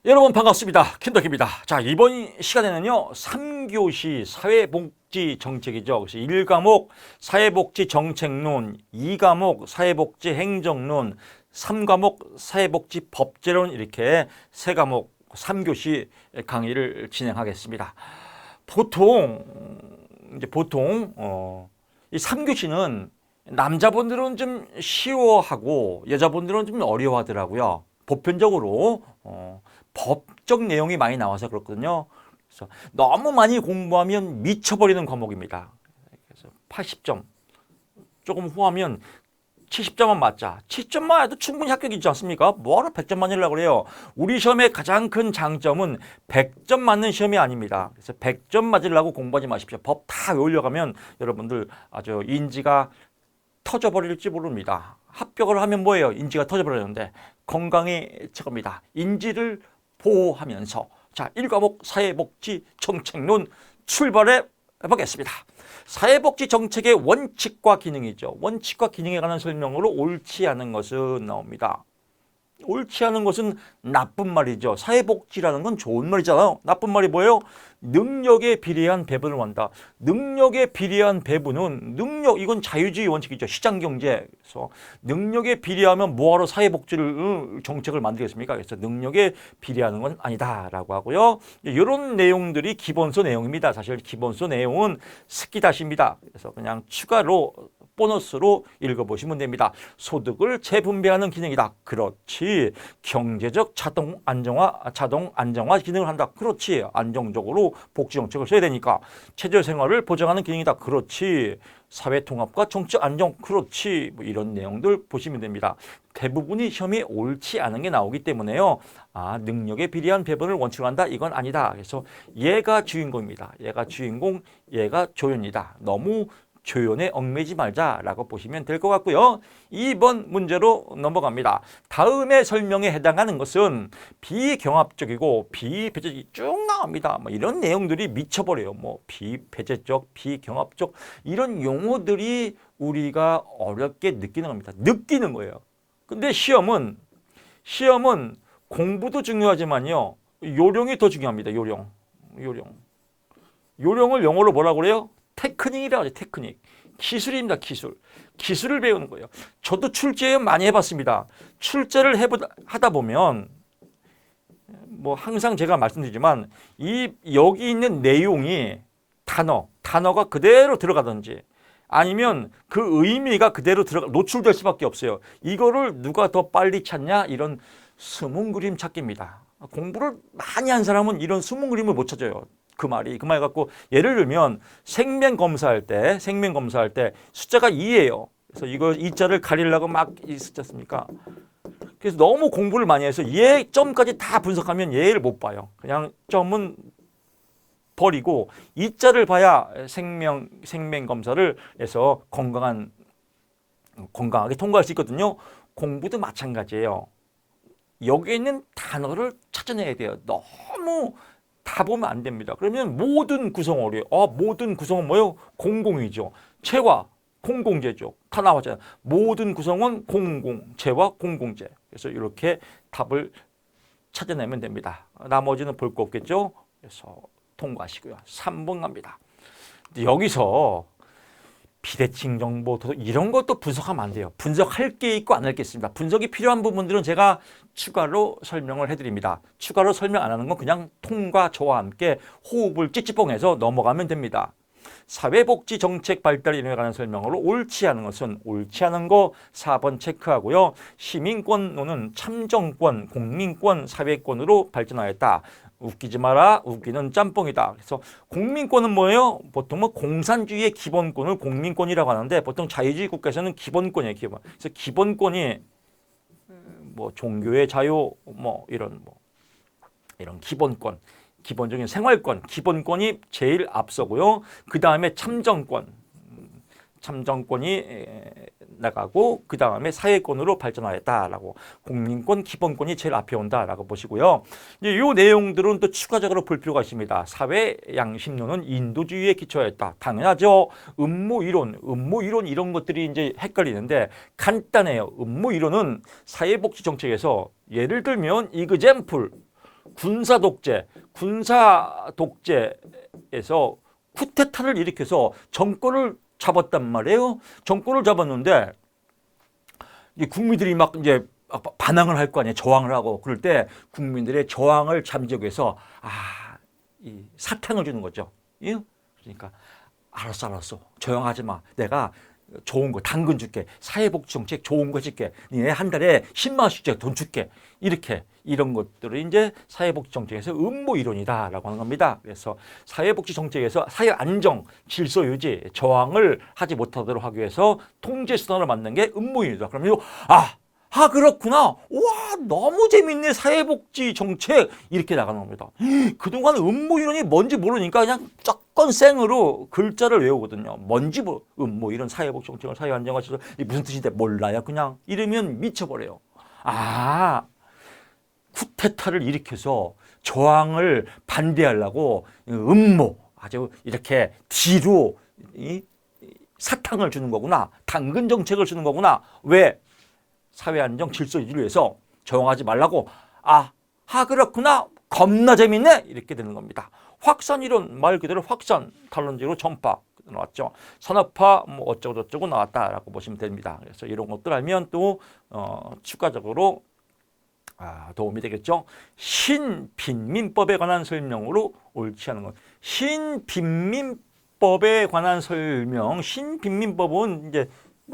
여러분 반갑습니다. 킨덕입니다. 자, 이번 시간에는요 3교시 사회복지 정책이죠. 그래서 1과목 사회복지 정책론, 2과목 사회복지 행정론, 3과목 사회복지 법제론, 이렇게 3과목 3교시 강의를 진행하겠습니다. 보통 이 3교시는 남자분들은 좀 쉬워하고 여자분들은 좀 어려워하더라고요. 보편적으로 법적 내용이 많이 나와서 그렇거든요. 그래서 너무 많이 공부하면 미쳐버리는 과목입니다. 그래서 80점, 조금 후하면 70점만 맞자. 70점만 해도 충분히 합격이지 않습니까? 뭐하러 100점 맞으려고 그래요? 우리 시험의 가장 큰 장점은 100점 맞는 시험이 아닙니다. 그래서 100점 맞으려고 공부하지 마십시오. 법 다 외우려고 하면 여러분들 아주 인지가 터져버릴지 모릅니다. 합격을 하면 뭐예요? 인지가 터져버리는데 건강이 최고입니다. 인지를 보호하면서 자, 1과목 사회복지 정책론 출발해 보겠습니다. 사회복지 정책의 원칙과 기능이죠. 원칙과 기능에 관한 설명으로 옳지 않은 것은 나옵니다. 옳지 않은 것은 나쁜 말이죠. 사회복지라는 건 좋은 말이잖아요. 나쁜 말이 뭐예요? 능력에 비례한 배분을 한다. 능력에 비례한 배분은 이건 자유주의 원칙이죠. 시장경제. 그래서 능력에 비례하면 뭐하러 사회복지를 정책을 만들겠습니까? 그래서 능력에 비례하는 건 아니다라고 하고요. 이런 내용들이 기본서 내용입니다. 사실 기본서 내용은 스키다시입니다. 그래서 그냥 추가로 보너스로 읽어보시면 됩니다. 소득을 재분배하는 기능이다. 그렇지. 경제적 자동 안정화 기능을 한다. 그렇지. 안정적으로 복지정책을 써야 되니까. 최저생활을 보장하는 기능이다. 그렇지. 사회통합과 정책 안정. 그렇지. 뭐 이런 내용들 보시면 됩니다. 대부분이 시험이 옳지 않은 게 나오기 때문에요. 능력에 비례한 배분을 원칙으로 한다. 이건 아니다. 그래서 얘가 주인공입니다. 얘가 주인공, 얘가 조연이다. 너무 조연에 얽매지 말자라고 보시면 될 것 같고요. 2번 문제로 넘어갑니다. 다음의 설명에 해당하는 것은 비경합적이고 비배제적 쭉 나옵니다. 뭐 이런 내용들이 미쳐버려요. 뭐 비배제적, 비경합적 이런 용어들이 우리가 어렵게 느끼는 겁니다. 느끼는 거예요. 근데 시험은 공부도 중요하지만요. 요령이 더 중요합니다. 요령을 영어로 뭐라고 그래요? 테크닉이라고 하죠. 테크닉. 기술입니다. 기술을 배우는 거예요. 저도 출제 많이 해봤습니다. 출제를 하다 보면 뭐 항상 제가 말씀드리지만 여기 있는 내용이 단어가 그대로 들어가든지 아니면 그 의미가 그대로 노출될 수밖에 없어요. 이거를 누가 더 빨리 찾냐? 이런 숨은 그림 찾기입니다. 공부를 많이 한 사람은 이런 숨은 그림을 못 찾아요. 그 말 갖고 예를 들면 생명 검사할 때 숫자가 2예요. 그래서 이거 2자를 가리려고 막 있었지 않습니까? 그래서 너무 공부를 많이 해서 얘 점까지 다 분석하면 얘를 못 봐요. 그냥 점은 버리고 2자를 봐야 생명 검사를 해서 건강하게 통과할 수 있거든요. 공부도 마찬가지예요. 여기에 있는 단어를 찾아내야 돼요. 너무 다 보면 안 됩니다. 그러면 모든 구성어래요. 모든 구성은 뭐예요? 공공이죠. 체와 공공재죠. 다 나왔잖아요. 모든 구성은 공공재와 공공재. 그래서 이렇게 답을 찾아내면 됩니다. 나머지는 볼 거 없겠죠? 그래서 통과하시고요. 3번 갑니다. 여기서 비대칭 정보 이런 것도 분석하면 안 돼요. 분석할 게 있고 안 할 게 있습니다. 분석이 필요한 부분들은 제가 추가로 설명을 해드립니다. 추가로 설명 안 하는 건 그냥 통과 저와 함께 호흡을 찌찌뽕해서 넘어가면 됩니다. 사회복지 정책 발달 이론에 관한 설명으로 옳지 않은 것은 옳지 않은 거 4번 체크하고요. 시민권론은 참정권, 공민권, 사회권으로 발전하였다. 웃기지 마라. 웃기는 짬뽕이다. 그래서 공민권은 뭐예요? 보통 공산주의의 기본권을 공민권이라고 하는데 보통 자유주의 국가에서는 기본권이에요. 기본. 그래서 기본권이 뭐 종교의 자유 이런 기본권, 기본적인 생활권, 기본권이 제일 앞서고요. 그 다음에 참정권이 나가고 그 다음에 사회권으로 발전하였다라고 공민권, 기본권이 제일 앞에 온다라고 보시고요. 이제 이 내용들은 또 추가적으로 볼 필요가 있습니다. 사회 양심론은 인도주의에 기초하였다. 당연하죠. 음모이론 이런 것들이 이제 헷갈리는데 간단해요. 음모이론은 사회복지 정책에서 예를 들면 이그젬플 군사 독재에서 쿠데타를 일으켜서 정권을 잡았단 말이에요. 정권을 잡았는데 이 국민들이 막 이제 반항을 할 거 아니에요. 저항을 하고 그럴 때 국민들의 저항을 잠재우기 위해서 이 사탕을 주는 거죠. 예? 그러니까 알았어. 조용하지 마. 내가 좋은 거 당근 줄게. 사회복지 정책 좋은 거 줄게. 니네 한 달에 10만 원씩 돈 줄게. 이런 것들을 이제 사회복지 정책에서 음모 이론이다라고 하는 겁니다. 그래서 사회복지 정책에서 사회 안정, 질서 유지, 저항을 하지 못하도록 하기 위해서 통제 수단을 만든 게 음모 이론이다. 그러면 그렇구나. 와, 너무 재밌네. 사회복지 정책. 이렇게 나가는 겁니다. 그동안 음모 이론이 뭔지 모르니까 그냥 조건 생으로 글자를 외우거든요. 뭔지 음모 이론 사회복지 정책을 사회 안정화 질서 무슨 뜻인데 몰라요. 그냥 이러면 미쳐버려요. 쿠데타를 일으켜서 저항을 반대하려고 음모 아주 이렇게 뒤로 사탕을 주는 거구나. 당근 정책을 주는 거구나. 왜? 사회 안정 질서 유지를 위해서 저항하지 말라고. 그렇구나. 겁나 재밌네. 이렇게 되는 겁니다. 확산 이론 말 그대로 확산, 탄론적으로 전파 나왔죠. 산업화 어쩌고저쩌고 나왔다라고 보시면 됩니다. 그래서 이런 것들 알면 또 추가적으로 도움이 되겠죠. 신빈민법에 관한 설명으로 옳지 않은 것. 신빈민법에 관한 설명. 신빈민법은 이제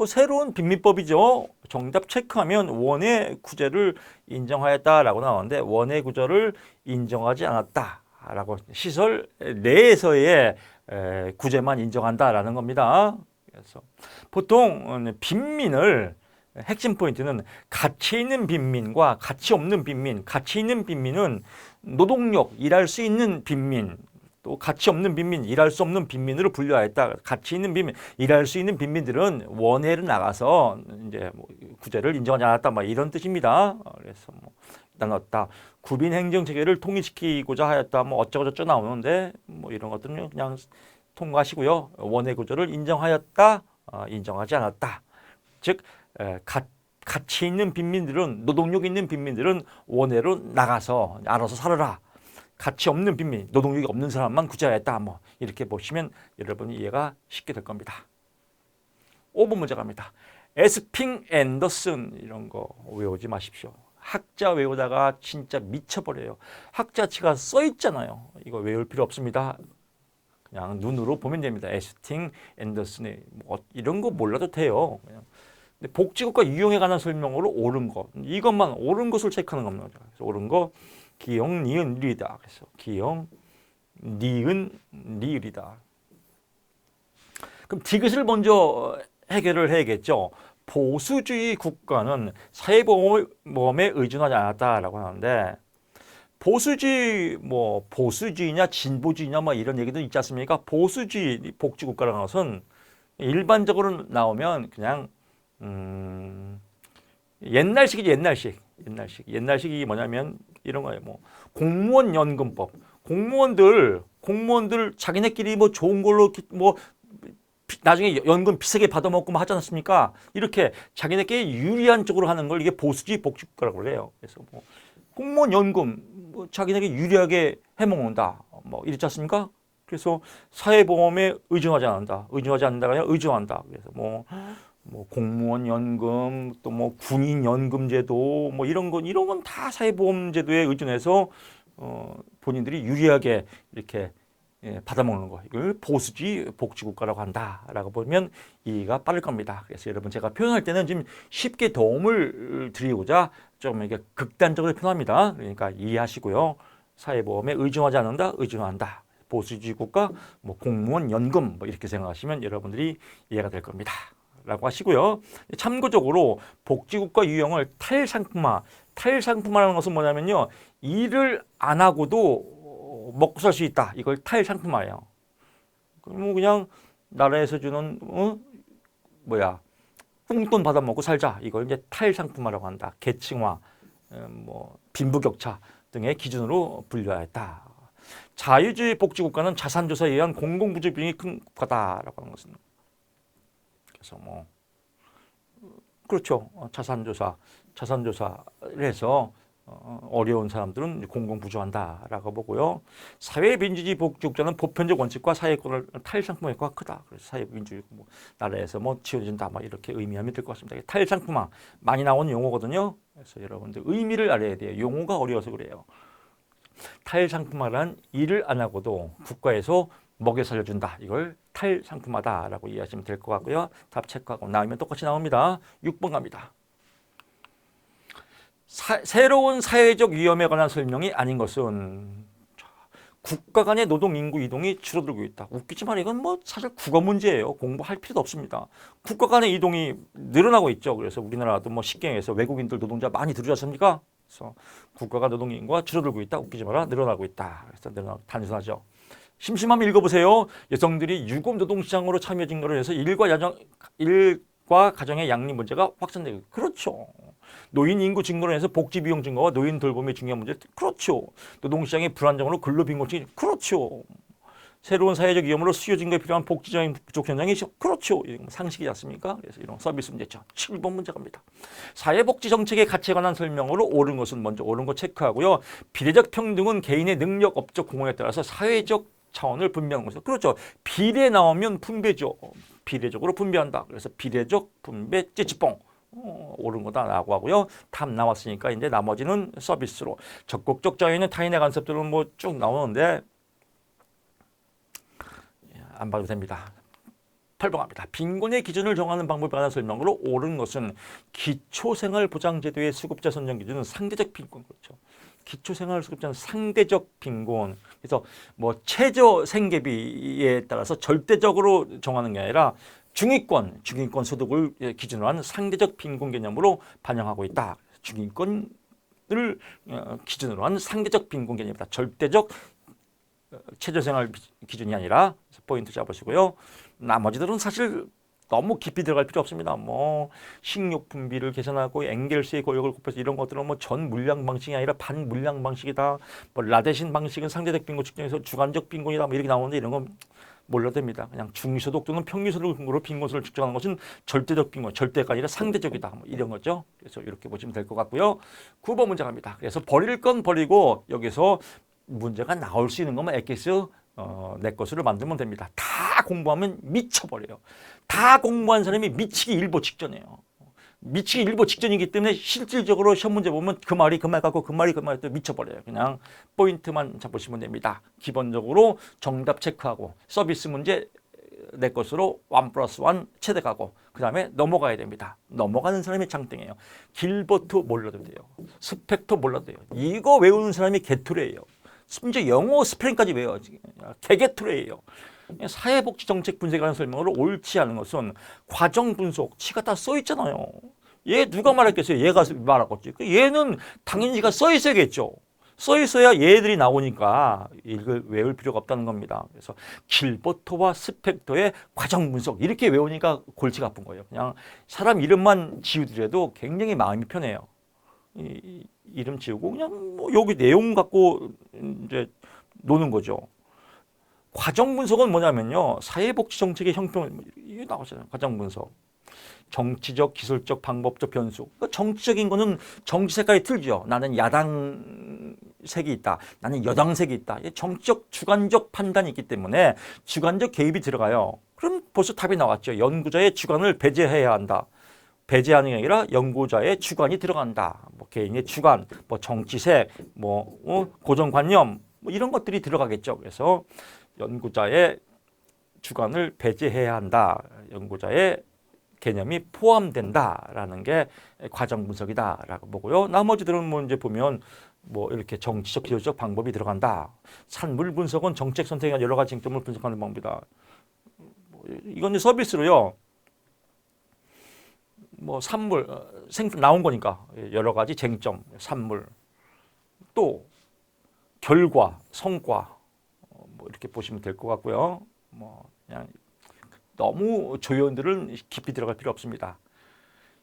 새로운 빈민법이죠. 정답 체크하면 원의 구제를 인정하였다라고 나오는데 원의 구제를 인정하지 않았다라고 시설 내에서의 구제만 인정한다라는 겁니다. 그래서 보통 빈민을 핵심 포인트는 가치 있는 빈민과 가치 없는 빈민. 가치 있는 빈민은 노동력, 일할 수 있는 빈민, 또 가치 없는 빈민, 일할 수 없는 빈민으로 분류하였다. 가치 있는 빈민, 일할 수 있는 빈민들은 원회를 나가서 이제 구제를 인정하지 않았다. 이런 뜻입니다. 그래서 나눴다. 구빈 행정 체계를 통일시키고자 하였다. 어쩌고저쩌고 나오는데 이런 것들은 그냥 통과하시고요. 원회 구조를 인정하였다. 인정하지 않았다. 즉 가치 있는 빈민들은 노동력 있는 빈민들은 원회로 나가서 알아서 살아라. 가치 없는 빈민, 노동력이 없는 사람만 구제하였다. 이렇게 보시면 여러분이 이해가 쉽게 될 겁니다. 5번 문제 갑니다. 에스핑 앤더슨 이런 거 외우지 마십시오. 학자 외우다가 진짜 미쳐버려요. 학자치가 써 있잖아요. 이거 외울 필요 없습니다. 그냥 눈으로 보면 됩니다. 에스팅 앤더슨의 이런 거 몰라도 돼요. 그냥. 근데 복지국가 유형에 관한 설명으로 옳은 것. 이것만 옳은 것을 체크하는 겁니다. 그래서 옳은 거 기역, 니은, 리다. 그래서 기역, 니은, 리을이다. 그럼 디귿을 먼저 해결을 해야겠죠. 보수주의 국가는 사회보험에 의존하지 않았다라고 하는데 보수주의냐 진보주의냐 이런 얘기도 있지 않습니까? 보수주의 복지국가라는 것은 일반적으로 나오면 그냥 옛날식이지. 옛날식이 뭐냐면 이런 거예요. 공무원 연금법. 공무원들 자기네끼리 좋은 걸로 나중에 연금 비싸게 받아먹고 하지 않습니까? 이렇게 자기네끼리 유리한 쪽으로 하는 걸 이게 보수주의 복지국가라고 그래요. 그래서 공무원 연금 자기네끼리 유리하게 해먹는다. 이렇지 않습니까? 그래서 사회보험에 의존하지 않는다. 의존하지 않는다가 아니라 의존한다. 그래서 공무원 연금 또 군인 연금 제도 이런 건 다 사회보험 제도에 의존해서 본인들이 유리하게 이렇게 받아먹는 거. 이걸 보수주의 복지국가라고 한다라고 보면 이해가 빠를 겁니다. 그래서 여러분 제가 표현할 때는 좀 쉽게 도움을 드리고자 좀 이렇게 극단적으로 표현합니다. 그러니까 이해하시고요. 사회보험에 의존하지 않는다, 의존한다. 보수주의 국가, 공무원 연금 이렇게 생각하시면 여러분들이 이해가 될 겁니다. 라고 하시고요. 참고적으로 복지국가 유형을 탈상품화라는 것은 뭐냐면요. 일을 안 하고도 먹고 살 수 있다. 이걸 탈상품화예요. 그냥 나라에서 주는 꽁돈 받아먹고 살자. 이걸 이제 탈상품화라고 한다. 계층화, 빈부격차 등의 기준으로 분류하였다. 자유주의 복지국가는 자산조사에 의한 공공부조 비용이 큰 국가다라고 하는 것은 그래서 그렇죠. 자산조사를 해서 어려운 사람들은 공공부조한다라고 보고요. 사회민주주의 복지국가는 보편적 원칙과 사회권을 탈상품화 효과가 크다. 그래서 사회민주주의 나라에서 지어진다. 이렇게 의미하면 될 것 같습니다. 탈상품화 많이 나오는 용어거든요. 그래서 여러분들 의미를 알아야 돼요. 용어가 어려워서 그래요. 탈상품화란 일을 안 하고도 국가에서 먹여 살려준다. 이걸 탈상품화다라고 이해하시면 될 것 같고요. 답 체크하고 나오면 똑같이 나옵니다. 6번 갑니다. 새로운 사회적 위험에 관한 설명이 아닌 것은 국가 간의 노동 인구 이동이 줄어들고 있다. 웃기지만 이건 사실 국어 문제예요. 공부할 필요도 없습니다. 국가 간의 이동이 늘어나고 있죠. 그래서 우리나라도 식경에서 외국인들 노동자 많이 들어오지 않습니까? 그래서 국가 간 노동 인구가 줄어들고 있다. 웃기지 마라. 늘어나고 있다. 그래서 단순하죠. 심심하면 읽어보세요. 여성들이 유급 노동시장으로 참여 증가를 해서 일과 가정의 양립 문제가 확산되고 그렇죠. 노인 인구 증가로 해서 복지 비용 증가와 노인 돌봄의 중요한 문제 그렇죠. 노동시장의 불안정으로 근로빈곤층이 그렇죠. 새로운 사회적 위험으로 수요 증가에 필요한 복지적인 부족 현상이 그렇죠. 상식이지 않습니까? 그래서 이런 서비스 문제죠. 7번 문제 갑니다. 사회복지 정책의 가치에 관한 설명으로 옳은 것은 먼저 옳은 거 체크하고요. 비례적 평등은 개인의 능력, 업적, 공헌에 따라서 사회적 차원을 분배하는 것이죠. 그렇죠. 비례 나오면 분배죠. 비례적으로 분배한다. 그래서 비례적 분배 찌찌뽕. 옳은 거다라고 하고요. 답 나왔으니까 이제 나머지는 서비스로 적극적 자유는 타인의 간섭들은 쭉 나오는데 안 봐도 됩니다. 8번 갑니다. 빈곤의 기준을 정하는 방법에 관한 설명으로 옳은 것은 기초생활보장제도의 수급자 선정 기준은 상대적 빈곤 그렇죠. 기초생활수급자는 상대적 빈곤. 그래서 최저 생계비에 따라서 절대적으로 정하는 게 아니라 중위권 소득을 기준으로 하는 상대적 빈곤 개념으로 반영하고 있다. 중위권을 기준으로 하는 상대적 빈곤 개념이다. 절대적 최저생활 기준이 아니라 포인트 잡으시고요. 나머지들은 사실 너무 깊이 들어갈 필요 없습니다. 식료품비를 계산하고 엥겔스의 고역을 곱해서 이런 것들은 전 물량 방식이 아니라 반물량 방식이다. 라데신 방식은 상대적 빈곤 측정에서 주관적 빈곤이다. 이렇게 나오는데 이런 건 몰라도 됩니다. 그냥 중위소득 또는 평균소득을 근거로 빈곤수를 측정하는 것은 절대적 빈곤, 절대가 아니라 상대적이다. 이런 거죠. 그래서 이렇게 보시면 될 것 같고요. 9번 문제 갑니다. 그래서 버릴 건 버리고 여기서 문제가 나올 수 있는 것만 엑기스 내 것으로 만들면 됩니다. 다 공부하면 미쳐버려요. 다 공부한 사람이 미치기 일보 직전이에요. 미치기 일보 직전이기 때문에 실질적으로 시험 문제 보면 그 말이 그 말 같고 그 말이 그 말 같고 미쳐버려요. 그냥 포인트만 잡으시면 됩니다. 기본적으로 정답 체크하고 서비스 문제 내 것으로 1+1 체득하고 그 다음에 넘어가야 됩니다. 넘어가는 사람이 장땡이에요. 길버트 몰라도 돼요. 스펙터 몰라도 돼요. 이거 외우는 사람이 개토레예요. 심지어 영어 스펠링까지 외워요. 개개토레예요. 사회복지 정책 분석에 관한 설명으로 옳지 않은 것은 과정 분석, 치가 다 써 있잖아요. 얘 누가 말했겠어요? 얘가 말하겠지. 얘는 당연히 써 있어야겠죠. 써 있어야 얘들이 나오니까 이걸 외울 필요가 없다는 겁니다. 그래서 길버터와 스펙터의 과정 분석 이렇게 외우니까 골치가 아픈 거예요. 그냥 사람 이름만 지우더라도 굉장히 마음이 편해요. 이름 지우고 그냥 여기 내용 갖고 이제 노는 거죠. 과정 분석은 뭐냐면요. 사회복지 정책의 형평 이게 나오잖아요. 과정 분석. 정치적, 기술적, 방법적 변수. 그러니까 정치적인 거는 정치 색깔이 틀죠. 나는 야당 색이 있다. 나는 여당 색이 있다. 정치적, 주관적 판단이 있기 때문에 주관적 개입이 들어가요. 그럼 벌써 답이 나왔죠. 연구자의 주관을 배제해야 한다. 배제하는 게 아니라 연구자의 주관이 들어간다. 개인의 주관, 정치색, 고정관념 이런 것들이 들어가겠죠. 그래서 연구자의 주관을 배제해야 한다. 연구자의 개념이 포함된다라는 게 과정 분석이다라고 보고요. 나머지들은 이제 보면 이렇게 정치적, 기술적 방법이 들어간다. 산물 분석은 정책 선택에 여러 가지 쟁점을 분석하는 방법이다. 이건 서비스로요. 산물, 생품 나온 거니까 여러 가지 쟁점, 산물, 또 결과, 성과 이렇게 보시면 될 것 같고요. 그냥 너무 조연들은 깊이 들어갈 필요 없습니다.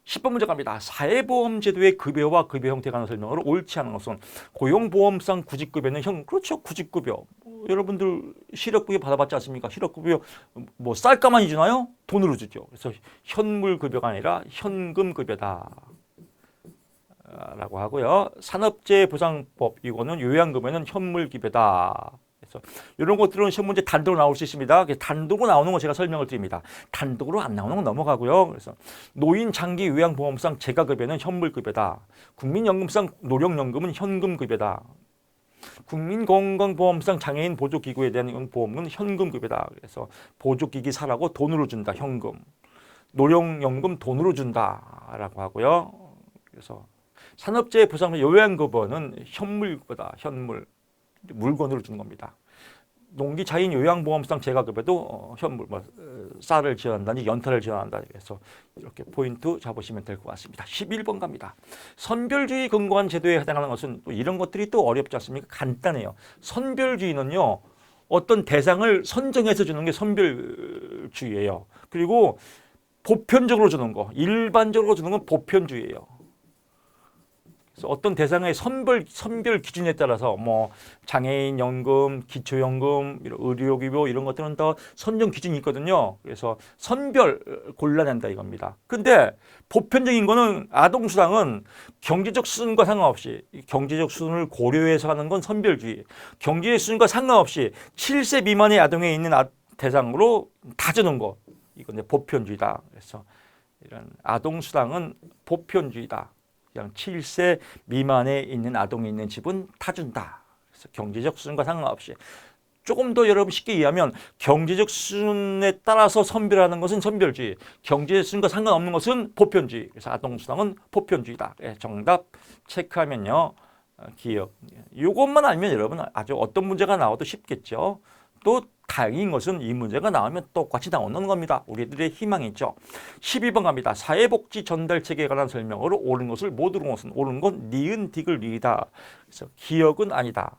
10번 문제 갑니다. 사회보험제도의 급여와 급여 형태에 관한 설명으로 옳지 않은 것은 고용보험상 구직급여는 그렇죠. 구직급여. 여러분들 실업급여 받아봤지 않습니까? 실업급여 쌀가마니 주나요? 돈으로 주죠. 그래서 현물급여가 아니라 현금급여다. 라고 하고요. 산업재해보상법 이거는 요양급여는 현물기배다. 그래서 이런 것들은 시험 문제 단독으로 나올 수 있습니다. 단독으로 나오는 거 제가 설명을 드립니다. 단독으로 안 나오는 건 넘어가고요. 그래서 노인 장기 요양보험상 재가급여는 현물급여다. 국민연금상 노령연금은 현금급여다. 국민건강보험상 장애인 보조기구에 대한 보험은 현금급여다. 그래서 보조기기 사라고 돈으로 준다. 현금. 노령연금 돈으로 준다라고 하고요. 그래서 산업재해 보상 요양급여는 현물급여다. 현물. 물건으로 주는 겁니다. 농기자인 요양보험상 재가급여도 현물, 쌀을 지원한다니 연탄을 지원한다. 그래서 이렇게 포인트 잡으시면 될 것 같습니다. 11번 갑니다. 선별주의 근거한 제도에 해당하는 것은 또 이런 것들이 또 어렵지 않습니까? 간단해요. 선별주의는요. 어떤 대상을 선정해서 주는 게 선별주의예요. 그리고 보편적으로 주는 거, 일반적으로 주는 건 보편주의예요. 그래서 어떤 대상의 선별 기준에 따라서 뭐 장애인 연금, 기초연금, 의료기부 이런 것들은 다 선정 기준이 있거든요. 그래서 선별 골라낸다 이겁니다. 근데 보편적인 거는 아동수당은 경제적 수준과 상관없이 경제적 수준을 고려해서 하는 건 선별주의. 경제적 수준과 상관없이 7세 미만의 아동에 있는 대상으로 다 주는 거. 이건 보편주의다. 그래서 이런 아동수당은 보편주의다. 그냥 7세 미만에 있는 아동이 있는 집은 다 준다. 그래서 경제적 수준과 상관없이 조금 더 여러분 쉽게 이해하면 경제적 수준에 따라서 선별하는 것은 선별주의, 경제적 수준과 상관없는 것은 보편주의. 그래서 아동수당은 보편주의다. 정답 체크하면요. 기억. 이것만 알면 여러분 아주 어떤 문제가 나와도 쉽겠죠. 또 다행인 것은 이 문제가 나오면 똑같이 나오는 겁니다. 우리들의 희망이 있죠. 12번 갑니다. 사회복지 전달체계에 관한 설명으로 옳은 것을 못 옳은 것은 옳은 건 니은 디귿 리다. 그래서 기억은 아니다.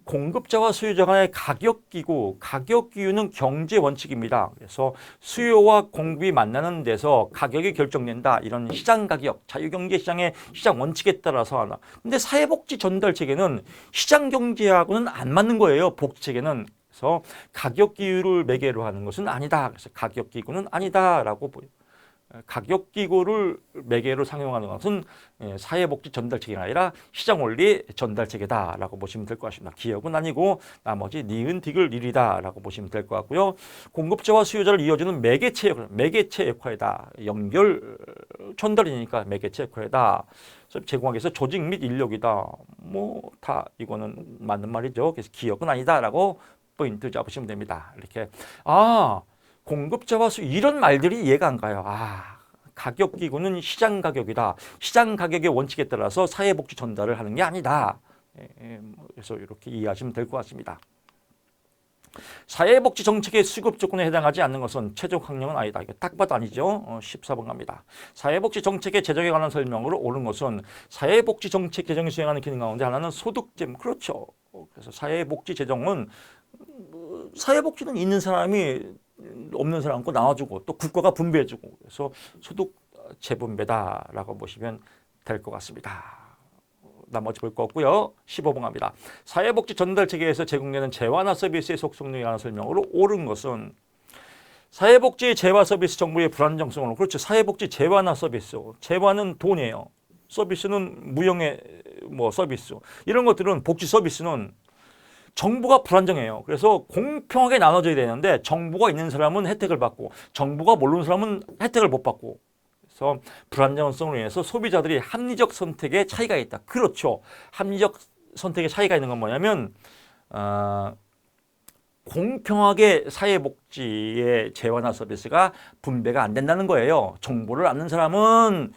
공급자와 수요자 간의 가격기구, 가격기구는 경제 원칙입니다. 그래서 수요와 공급이 만나는 데서 가격이 결정된다. 이런 시장 가격, 자유경제 시장의 시장 원칙에 따라서 하나. 근데 사회복지 전달체계는 시장 경제하고는 안 맞는 거예요. 복지체계는. 그래서 가격기구를 매개로 하는 것은 아니다. 그래서 가격기구는 아니다라고 보여요. 가격기구를 매개로 상용하는 것은 사회복지 전달체계가 아니라 시장원리 전달체계다라고 보시면 될 것 같습니다. 기억은 아니고 나머지 니은 디귿 리리다라고 보시면 될 것 같고요. 공급자와 수요자를 이어주는 매개체 역할이다. 연결 전달이니까 매개체 역할이다. 제공하기 위해서 조직 및 인력이다. 뭐 다 이거는 맞는 말이죠. 그래서 기억은 아니다라고 포인트 잡으시면 됩니다. 이렇게 공급자와 이런 말들이 이해가 안 가요. 가격기구는 시장 가격이다. 시장 가격의 원칙에 따라서 사회복지 전달을 하는 게 아니다. 그래서 이렇게 이해하시면 될 것 같습니다. 사회복지 정책의 수급 조건에 해당하지 않는 것은 최종 확령은 아니다. 이게 딱 봐도 아니죠. 14번 갑니다. 사회복지 정책의 제정에 관한 설명으로 옳은 것은 사회복지 정책 개정이 수행하는 기능 가운데 하나는 소득제. 그렇죠. 그래서 사회복지 제정은 사회복지는 있는 사람이 없는 사람고 나눠주고 또 국가가 분배해주고 그래서 소득 재분배다라고 보시면 될 것 같습니다. 나머지 볼 거 없고요. 15번 갑니다. 사회복지 전달체계에서 제공되는 재화나 서비스의 속성에 관한 설명으로 옳은 것은 사회복지 재화 서비스 정보의 불안정성으로 그렇죠. 사회복지 재화나 서비스. 재화는 돈이에요. 서비스는 무형의 서비스. 이런 것들은 복지 서비스는 정보가 불안정해요. 그래서 공평하게 나눠져야 되는데 정보가 있는 사람은 혜택을 받고 정보가 모르는 사람은 혜택을 못 받고 그래서 불안정성으로 인해서 소비자들이 합리적 선택에 차이가 있다. 그렇죠. 합리적 선택에 차이가 있는 건 뭐냐면 공평하게 사회복지의 재화나 서비스가 분배가 안 된다는 거예요. 정보를 아는 사람은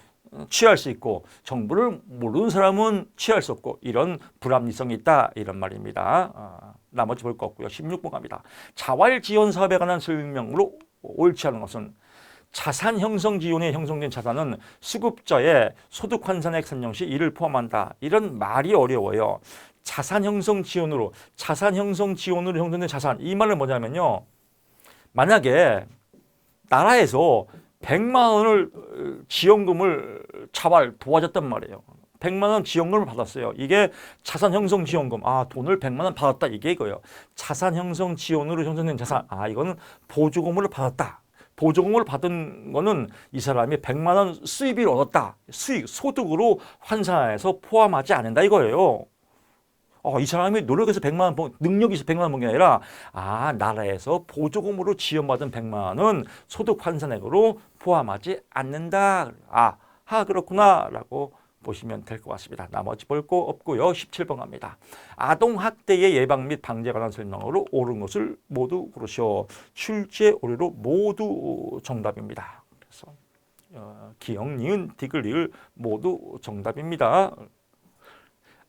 취할 수 있고 정보를 모르는 사람은 취할 수 없고 이런 불합리성이 있다 이런 말입니다. 나머지 볼 거 없고요. 16번 갑니다. 자활 지원 사업에 관한 설명으로 옳지 않은 것은 자산 형성 지원에 형성된 자산은 수급자의 소득 환산액 산정 시 이를 포함한다. 이런 말이 어려워요. 자산 형성 지원으로 형성된 자산 이 말은 뭐냐면요. 만약에 나라에서 100만 원을 지원금을 자활 도와줬단 말이에요. 100만 원 지원금을 받았어요. 이게 자산 형성 지원금. 돈을 100만 원 받았다. 이게 이거예요. 자산 형성 지원으로 형성된 자산. 이거는 보조금을 받았다. 보조금을 받은 거는 이 사람이 100만 원 수입을 얻었다. 수익, 소득으로 환산해서 포함하지 않는다 이거예요. 이 사람이 노력해서 100만 원, 능력이 있어 100만 원 번 게 아니라 나라에서 보조금으로 지원받은 100만 원은 소득 환산액으로 포함하지 않는다. 그렇구나 라고 보시면 될 것 같습니다. 나머지 볼 거 없고요. 17번 갑니다. 아동학대의 예방 및 방지에 관한 설명으로 옳은 것을 모두 고르시오. 출제 오류로 모두 정답입니다. 그래서 기역, 니은, 디귿, 리을 모두 정답입니다.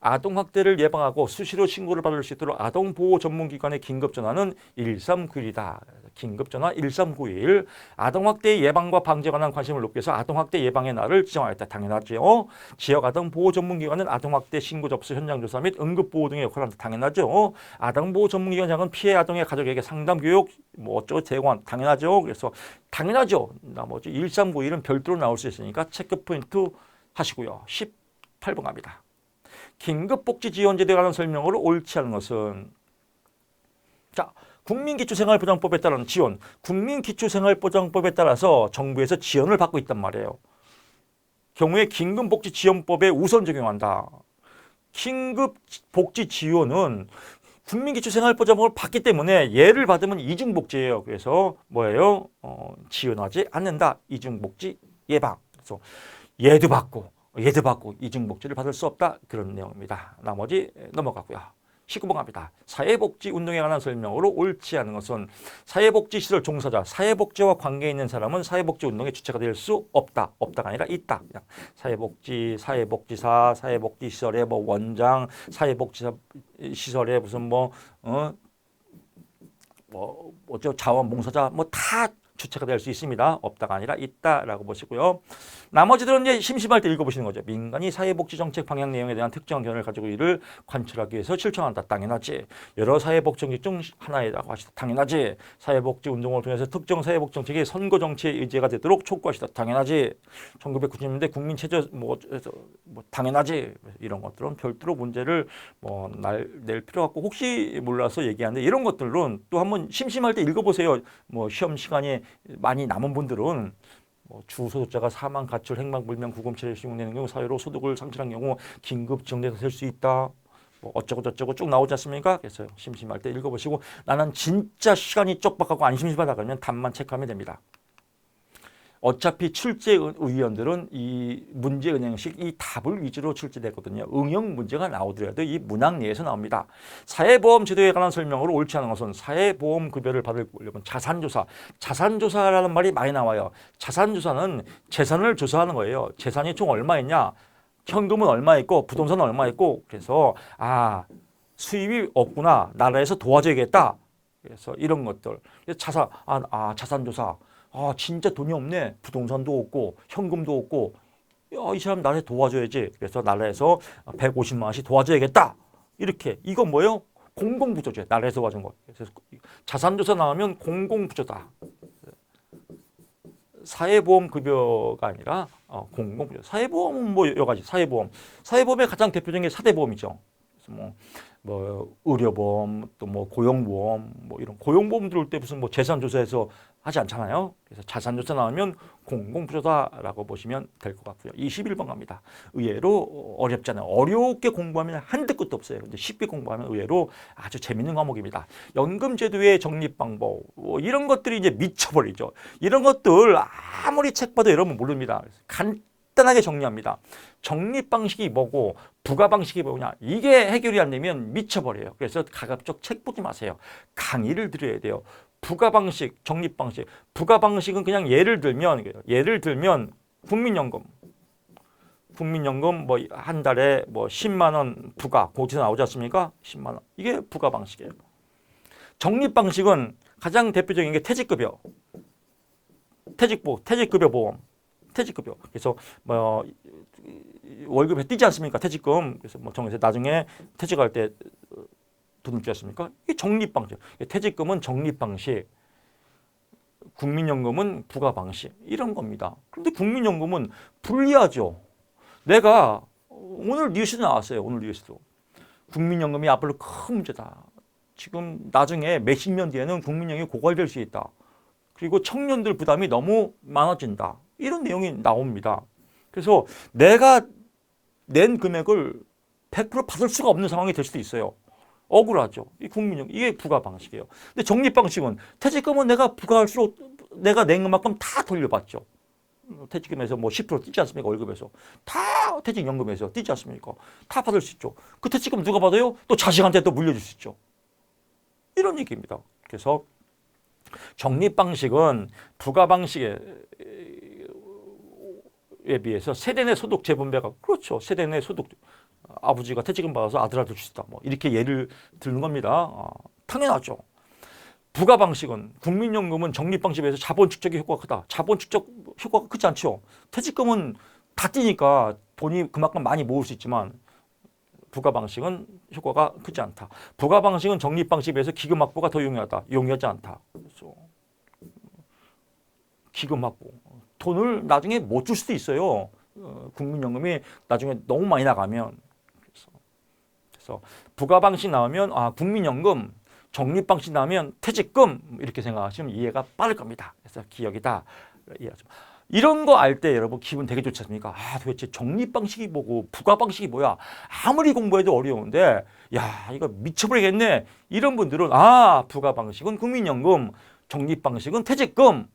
아동학대를 예방하고 수시로 신고를 받을 수 있도록 아동보호전문기관의 긴급전화는 1391이다. 긴급전화 1391. 아동학대 예방과 방지에 관한 관심을 높게 해서 아동학대 예방의 날을 지정하였다. 당연하죠. 지역아동보호전문기관은 아동학대 신고 접수 현장조사 및 응급보호 등의 역할을 한다. 당연하죠. 아동보호전문기관장은 피해 아동의 가족에게 상담교육 어쩌고 제공한 당연하죠. 그래서 당연하죠. 나머지 1391은 별도로 나올 수 있으니까 체크포인트 하시고요. 18번 갑니다. 긴급복지지원제도에 관한 설명으로 옳지 않은 것은 국민기초생활보장법에 따른 지원, 국민기초생활보장법에 따라서 정부에서 지원을 받고 있단 말이에요. 경우에 긴급복지지원법에 우선 적용한다. 긴급복지지원은 국민기초생활보장법을 받기 때문에 얘를 받으면 이중복지예요. 그래서 뭐예요? 지원하지 않는다. 이중복지 예방. 그래서 얘도 받고 이중복지를 받을 수 없다. 그런 내용입니다. 나머지 넘어가고요. 19번 갑니다. 사회복지운동에 관한 설명으로 옳지 않은 것은 사회복지시설 종사자, 사회복지와 관계 있는 사람은 사회복지운동의 주체가 될 수 없다. 없다가 아니라 있다. 그냥 사회복지사, 사회복지시설의 원장, 사회복지시설의 무슨 자원봉사자 다 주체가 될 수 있습니다. 없다가 아니라 있다라고 보시고요. 나머지들은 이제 심심할 때 읽어보시는 거죠. 민간이 사회복지 정책 방향 내용에 대한 특정한 견해를 가지고 이를 관철하기 위해서 실천한다. 당연하지. 여러 사회복지 정책 중 하나이라고 하시다. 당연하지. 사회복지 운동을 통해서 특정 사회복지 정책이 선거 정치의 의제가 되도록 촉구하시다. 당연하지. 1990년대 국민 최저 당연하지. 이런 것들은 별도로 문제를 낼 필요 없고 혹시 몰라서 얘기하는데 이런 것들은 또 한번 심심할 때 읽어보세요. 시험 시간이 많이 남은 분들은 주소득자가 사망, 가출, 행방불명, 구금체를 신고되는 경우 사회로 소득을 상실한 경우 긴급 지원대상 될 수 있다. 어쩌고 저쩌고 쭉 나오지 않습니까? 그래서 심심할 때 읽어보시고 나는 진짜 시간이 쪽박하고 안 심심하다 그러면 답만 체크하면 됩니다. 어차피 출제 의원들은 이 문제 은행식 이 답을 위주로 출제되거든요. 응용 문제가 나오더라도 이 문항 내에서 나옵니다. 사회보험 제도에 관한 설명으로 옳지 않은 것은 사회보험 급여를 받으려면 자산조사. 자산조사라는 말이 많이 나와요. 자산조사는 재산을 조사하는 거예요. 재산이 총 얼마 있냐? 현금은 얼마 있고 부동산은 얼마 있고 그래서 수입이 없구나. 나라에서 도와줘야겠다. 그래서 이런 것들. 자산조사. 진짜 돈이 없네. 부동산도 없고 현금도 없고 이 사람 나라에 도와줘야지. 그래서 나라에서 150만 원씩 도와줘야겠다. 이렇게. 이건 뭐예요? 공공부조죠. 나라에서 도와준 거. 그래서 자산조사 나오면 공공부조다. 사회보험 급여가 아니라 공공부조. 사회보험은 여러 가지. 사회보험의 가장 대표적인 게 4대 보험이죠. 그래서 의료보험, 또 고용보험, 이런 고용보험 들어올 때 무슨 재산조사해서 하지 않잖아요. 그래서 자산조사 나오면 공공부조다라고 보시면 될 것 같고요. 21번 갑니다. 의외로 어렵잖아요. 어렵게 공부하면 한도 끝도 없어요. 근데 쉽게 공부하면 의외로 아주 재밌는 과목입니다. 연금제도의 적립 방법, 이런 것들이 이제 미쳐버리죠. 이런 것들 아무리 책 봐도 여러분 모릅니다. 간단하게 정리합니다. 적립 방식이 뭐고 부과 방식이 뭐냐 이게 해결이 안 되면 미쳐버려요. 그래서 가급적 책 보지 마세요. 강의를 들어야 돼요. 부과 방식, 적립 방식. 부과 방식은 그냥 예를 들면 국민연금 한 달에 10만 원 부과 고지서 나오지 않습니까? 10만 원. 이게 부과 방식이에요. 적립 방식은 가장 대표적인 게 퇴직급여, 퇴직급여 보험. 퇴직급여. 그래서 월급에 뛰지 않습니까? 퇴직금. 그래서 정해서 나중에 퇴직할 때 돈을 주지 않습니까? 이게 적립 방식. 퇴직금은 적립 방식. 국민연금은 부과 방식. 이런 겁니다. 그런데 국민연금은 불리하죠. 내가 오늘 뉴스 나왔어요. 오늘 뉴스도. 국민연금이 앞으로 큰 문제다. 지금 나중에 몇십 년 뒤에는 국민연금이 고갈될 수 있다. 그리고 청년들 부담이 너무 많아진다. 이런 내용이 나옵니다. 그래서 내가 낸 금액을 100% 받을 수가 없는 상황이 될 수도 있어요. 억울하죠. 이 국민연금, 이게 부과 방식이에요. 근데 적립 방식은 퇴직금은 내가 부과할수록 내가 낸 것만큼 다 돌려받죠. 퇴직금에서 뭐 10% 뛰지 않습니까? 월급에서. 다 퇴직연금에서 뛰지 않습니까? 다 받을 수 있죠. 그 퇴직금 누가 받아요? 또 자식한테 또 물려줄 수 있죠. 이런 얘기입니다. 그래서 적립 방식은 부과 방식에 비해서 세대 내 소득 재분배가 그렇죠. 세대 내 소득 아버지가 퇴직금 받아서 아들한테 줄 수 있다. 뭐 이렇게 예를 드는 겁니다. 당연하죠. 부과 방식은 국민연금은 적립 방식에 비해서 자본 축적의 효과가 크다. 자본 축적 효과가 크지 않죠. 퇴직금은 다 뛰니까 돈이 그만큼 많이 모을 수 있지만 부과 방식은 효과가 크지 않다. 부과 방식은 적립 방식에 비해서 기금 확보가 더 용이하다. 용이하지 않다. 그래서 기금 확보. 돈을 나중에 못 줄 수도 있어요. 국민연금이 나중에 너무 많이 나가면. 그래서 부과 방식 나오면 국민연금, 적립 방식 나오면 퇴직금 이렇게 생각하시면 이해가 빠를 겁니다. 그래서 기억이다. 이해하죠. 이런 거 알 때 여러분 기분 되게 좋지 않습니까? 도대체 적립 방식이 뭐고 부과 방식이 뭐야? 아무리 공부해도 어려운데 야 이거 미쳐버리겠네. 이런 분들은 부과 방식은 국민연금, 적립 방식은 퇴직금,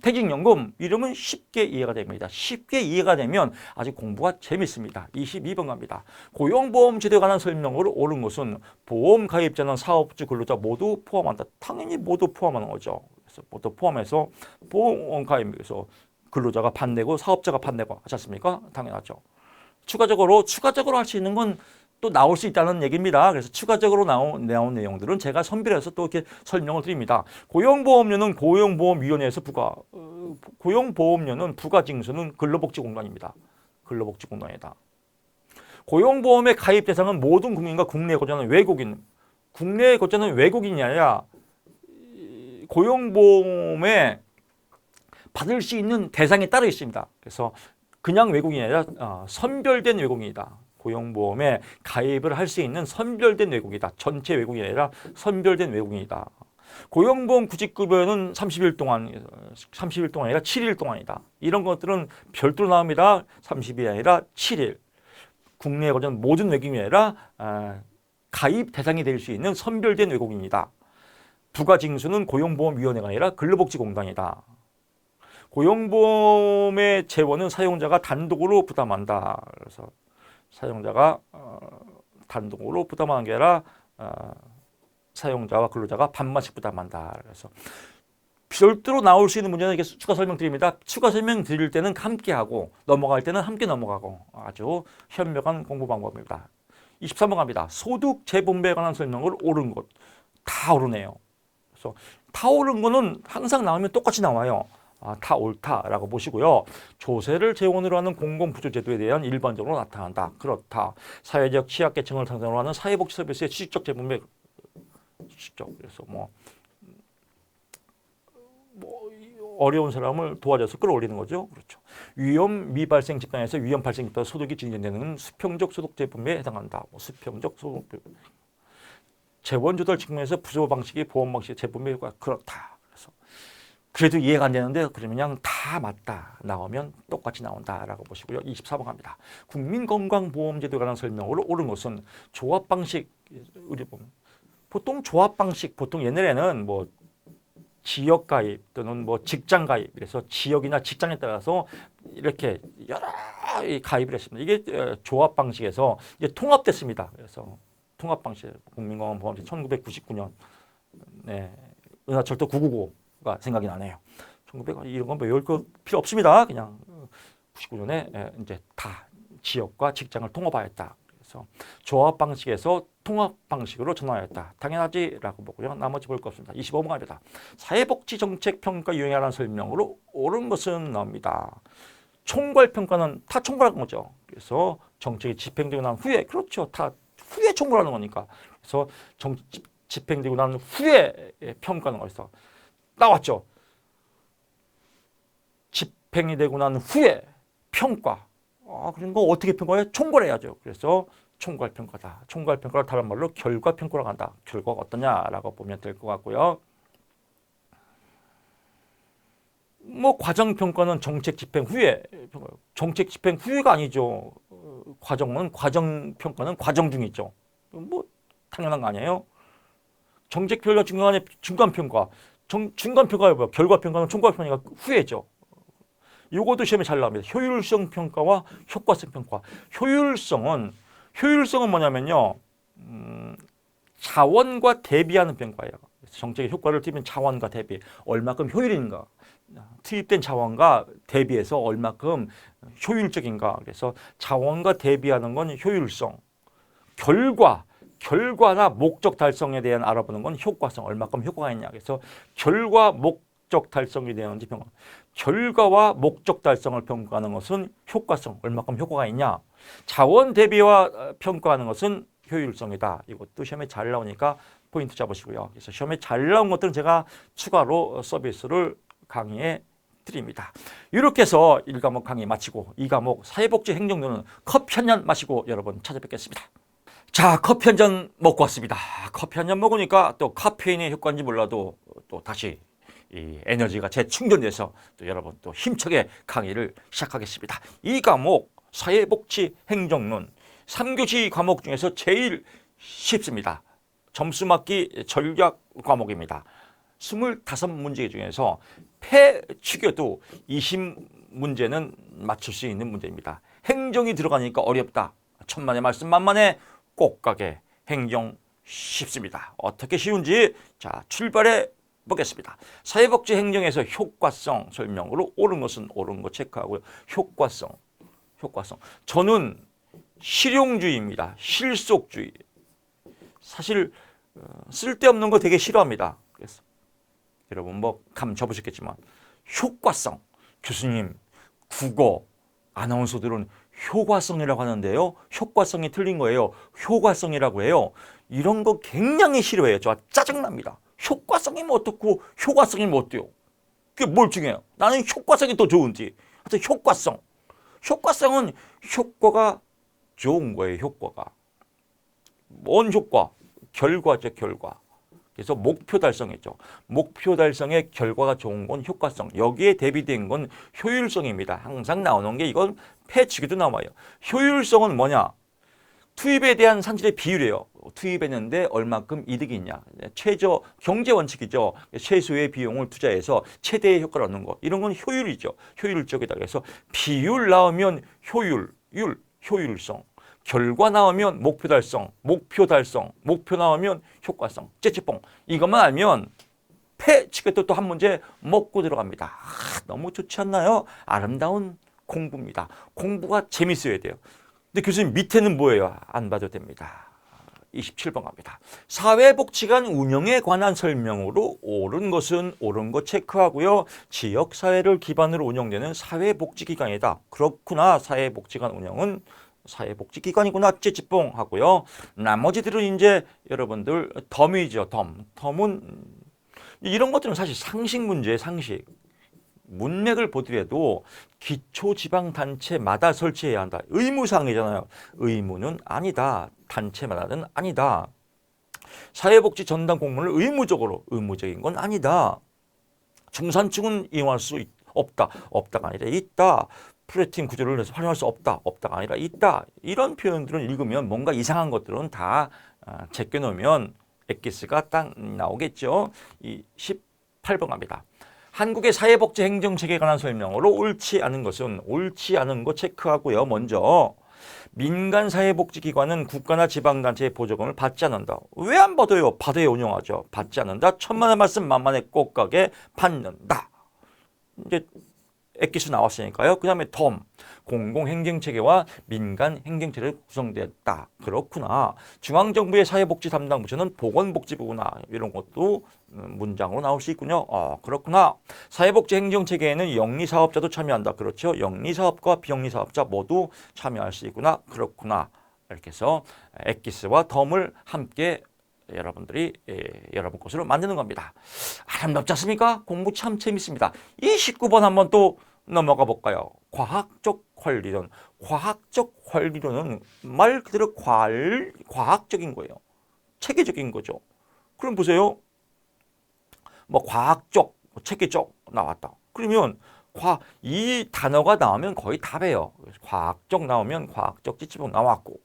퇴직연금 이러면 쉽게 이해가 됩니다. 쉽게 이해가 되면 아주 공부가 재밌습니다. 22번 갑니다. 고용보험 제도에 관한 설명으로 옳은 것은 보험 가입자는 사업주 근로자 모두 포함한다. 당연히 모두 포함하는 거죠. 그래서 모두 포함해서 보험 가입에서 근로자가 반내고 사업자가 반내고 하지 않습니까? 당연하죠. 추가적으로 할 수 있는 건 또 나올 수 있다는 얘기입니다. 그래서 추가적으로 나온 내용들은 제가 선별해서 또 이렇게 설명을 드립니다. 고용보험료는 고용보험위원회에서 고용보험료는 부가징수는 근로복지공단입니다. 근로복지공단이다. 고용보험의 가입 대상은 모든 국민과 국내에 거주하는 외국인. 국내에 거주하는 외국인이 아니라 고용보험에 받을 수 있는 대상에 따라 있습니다. 그래서 그냥 외국인이 아니라 선별된 외국인이다. 고용보험에 가입을 할 수 있는 선별된 외국인이다. 전체 외국인이 아니라 선별된 외국인이다. 고용보험 구직급여는 30일 동안 아니라 7일 동안이다. 이런 것들은 별도로 나옵니다. 30일이 아니라 7일. 국내에 거주하는 모든 외국인이 아니라 가입 대상이 될 수 있는 선별된 외국인이다. 부가징수는 고용보험위원회가 아니라 근로복지공단이다. 고용보험의 재원은 사용자가 단독으로 부담한다. 그래서 사용자가 단독으로 부담하는 게 아니라 사용자와 근로자가 반반씩 부담한다. 그래서 별도로 나올 수 있는 문제는 이렇게 추가 설명드립니다. 추가 설명 드릴 때는 함께 하고 넘어갈 때는 함께 넘어가고 아주 현명한 공부 방법입니다. 23번 갑니다. 소득 재분배에 관한 설명을 옳은 것. 다 옳으네요. 그래서 다 옳은 거는 항상 나오면 똑같이 나와요. 다 옳다라고 보시고요. 조세를 재원으로 하는 공공부조제도에 대한 일반적으로 나타난다. 그렇다. 사회적 취약계층을 상대로 하는 사회복지 서비스의 취직적 재분배. 그래서 어려운 사람을 도와줘서 끌어올리는 거죠. 그렇죠. 위험 미발생 집단에서 위험 발생 집단 소득이 증진되는 수평적 소득 재분배에 해당한다. 수평적 소득 재원 조달 측면에서 부조 방식이 보험 방식의 재분배 효과가 그렇다. 그래도 이해가 안 되는데 그러면 그냥 다 맞다 나오면 똑같이 나온다라고 보시고요. 24번 갑니다. 국민건강보험제도에 관한 설명으로 옳은 것은 조합방식 의료보험. 보통 조합방식 보통 옛날에는 지역가입 또는 직장가입 그래서 지역이나 직장에 따라서 이렇게 여러 가입을 했습니다. 이게 조합방식에서 이제 통합됐습니다. 그래서 통합방식 국민건강보험제 1999년 은하철도 999가 생각이 나네요. 1900 이런 건 외울 거 필요 없습니다. 그냥 99년에 이제 다 지역과 직장을 통합하였다. 그래서 조합 방식에서 통합 방식으로 전환하였다. 당연하지라고 보고요. 나머지 볼 거 없습니다. 25번 갑니다. 사회복지 정책 평가 유형에 관한 설명으로 옳은 것은 나옵니다. 총괄 평가는 다 총괄한 거죠. 그래서 정책이 집행되고 난 후에 그렇죠. 다 후에 총괄하는 거니까. 그래서 집행되고 난 후에 평가는 어디서 나왔죠. 집행이 되고 난 후에 평가. 그런 거 어떻게 평가해요? 총괄해야죠. 그래서 총괄평가다. 총괄평가를 다른 말로 결과평가라고 한다. 결과가 어떠냐라고 보면 될 것 같고요. 뭐 과정평가는 정책 집행 후에, 정책 집행 후에가 아니죠. 과정평가는 과정 중이죠. 뭐 당연한 거 아니에요? 정책평가 중간에 중간평가, 중간평가가 뭐야? 결과평가는 총괄평가가 후에죠. 요것도 시험에 잘 나옵니다. 효율성 평가와 효과성 평가. 효율성은 뭐냐면요. 자원과 대비하는 평가예요. 정책의 효과를 띠면 자원과 대비, 얼마큼 효율인가, 투입된 자원과 대비해서 얼마큼 효율적인가. 그래서 자원과 대비하는 건 효율성, 결과나 목적 달성에 대한 알아보는 건 효과성, 얼마큼 효과가 있냐. 그래서 결과, 목적 달성이 되는지 평가. 결과와 목적 달성을 평가하는 것은 효과성, 얼마큼 효과가 있냐. 자원 대비와 평가하는 것은 효율성이다. 이것도 시험에 잘 나오니까 포인트 잡으시고요. 그래서 시험에 잘 나온 것들은 제가 추가로 서비스를 강의해 드립니다. 이렇게 해서 1과목 강의 마치고 2과목 사회복지 행정론은 커피 한 잔 마시고 여러분 찾아뵙겠습니다. 자, 커피 한 잔 먹고 왔습니다. 커피 한 잔 먹으니까 또 카페인의 효과인지 몰라도 또 다시 이 에너지가 재충전돼서 또 여러분 또 힘차게 강의를 시작하겠습니다. 이 과목 사회복지 행정론 3교시 과목 중에서 제일 쉽습니다. 점수 맞기 전략 과목입니다. 25문제 중에서 패추겨도 20문제는 맞출 수 있는 문제입니다. 행정이 들어가니까 어렵다. 천만의 말씀 만만의 꽃가게 행정 쉽습니다. 어떻게 쉬운지 자 출발해 보겠습니다. 사회복지 행정에서 효과성 설명으로 옳은 것은 옳은 거 체크하고요. 효과성. 저는 실용주의입니다. 실속주의. 사실 쓸데없는 거 되게 싫어합니다. 그래서 여러분 뭐 감 잡으셨겠지만 효과성. 교수님 국어 아나운서들은 효과성이라고 하는데요. 효과성이 틀린 거예요. 효과성이라고 해요. 이런 거 굉장히 싫어해요. 저 짜증납니다. 효과성이면 어떻고 효과성이면 어때요? 그게 뭘 중요해요? 나는 효과성이 더 좋은지. 하여튼 효과성은 효과가 좋은 거예요. 효과가. 뭔 효과? 결과죠. 결과. 그래서 목표 달성했죠. 목표 달성의 결과가 좋은 건 효과성. 여기에 대비된 건 효율성입니다. 항상 나오는 게 이건 패치기도 나와요. 효율성은 뭐냐? 투입에 대한 산출의 비율이에요. 투입했는데 얼마큼 이득이 있냐. 최저 경제 원칙이죠. 최소의 비용을 투자해서 최대의 효과를 얻는 거. 이런 건 효율이죠. 효율적이다. 그래서 비율 나오면 효율성. 결과 나오면 목표 달성, 목표 나오면 효과성, 째찌뽕. 이것만 알면 패치겠다 또 한 문제 먹고 들어갑니다. 너무 좋지 않나요? 아름다운 공부입니다. 공부가 재밌어야 돼요. 근데 교수님 밑에는 뭐예요? 안 봐도 됩니다. 27번 갑니다. 사회복지관 운영에 관한 설명으로 옳은 것은 옳은 것 체크하고요. 지역사회를 기반으로 운영되는 사회복지기관이다. 그렇구나. 사회복지관 운영은 사회복지기관이구나. 찌찌뽕 하고요. 나머지들은 이제 여러분들 덤이죠. 덤은 이런 것들은 사실 상식 문제예요. 상식. 문맥을 보더라도 기초지방단체마다 설치해야 한다. 의무사항이잖아요. 의무는 아니다. 단체마다는 아니다. 사회복지 전담 공무원을 의무적인 건 아니다. 중산층은 이용할 수 없다. 없다가 아니라 있다. 프로팀 구조를 해서 활용할 수 없다. 없다가 아니라 있다. 이런 표현들은 읽으면 뭔가 이상한 것들은 다 제껴놓으면 엑기스가 딱 나오겠죠. 이 18번 갑니다. 한국의 사회복지 행정체계에 관한 설명으로 옳지 않은 거 체크하고요. 먼저 민간 사회복지기관은 국가나 지방단체의 보조금을 받지 않는다. 왜 안 받아요? 받아야 운영하죠. 받지 않는다. 천만의 말씀 만만의 꽃가게 받는다. 이제 엑기스 나왔으니까요. 그 다음에 덤, 공공행정체계와 민간행정체계로 구성되었다. 그렇구나. 중앙정부의 사회복지 담당 부처는 보건복지부구나. 이런 것도 문장으로 나올 수 있군요. 그렇구나. 사회복지 행정체계에는 영리사업자도 참여한다. 그렇죠. 영리사업과 비영리사업자 모두 참여할 수 있구나. 그렇구나. 이렇게 해서 엑기스와 덤을 함께 여러분들이 여러분 것으로 만드는 겁니다. 아름답지 않습니까? 공부 참 재밌습니다. 이 19번 한번 또 넘어가 볼까요? 과학적 관리론. 과학적 관리론은 말 그대로 과학적인 거예요. 체계적인 거죠. 그럼 보세요. 뭐 과학적, 체계적 나왔다. 그러면 이 단어가 나오면 거의 답이에요. 과학적 나오면 과학적 찌찌뽕 나왔고,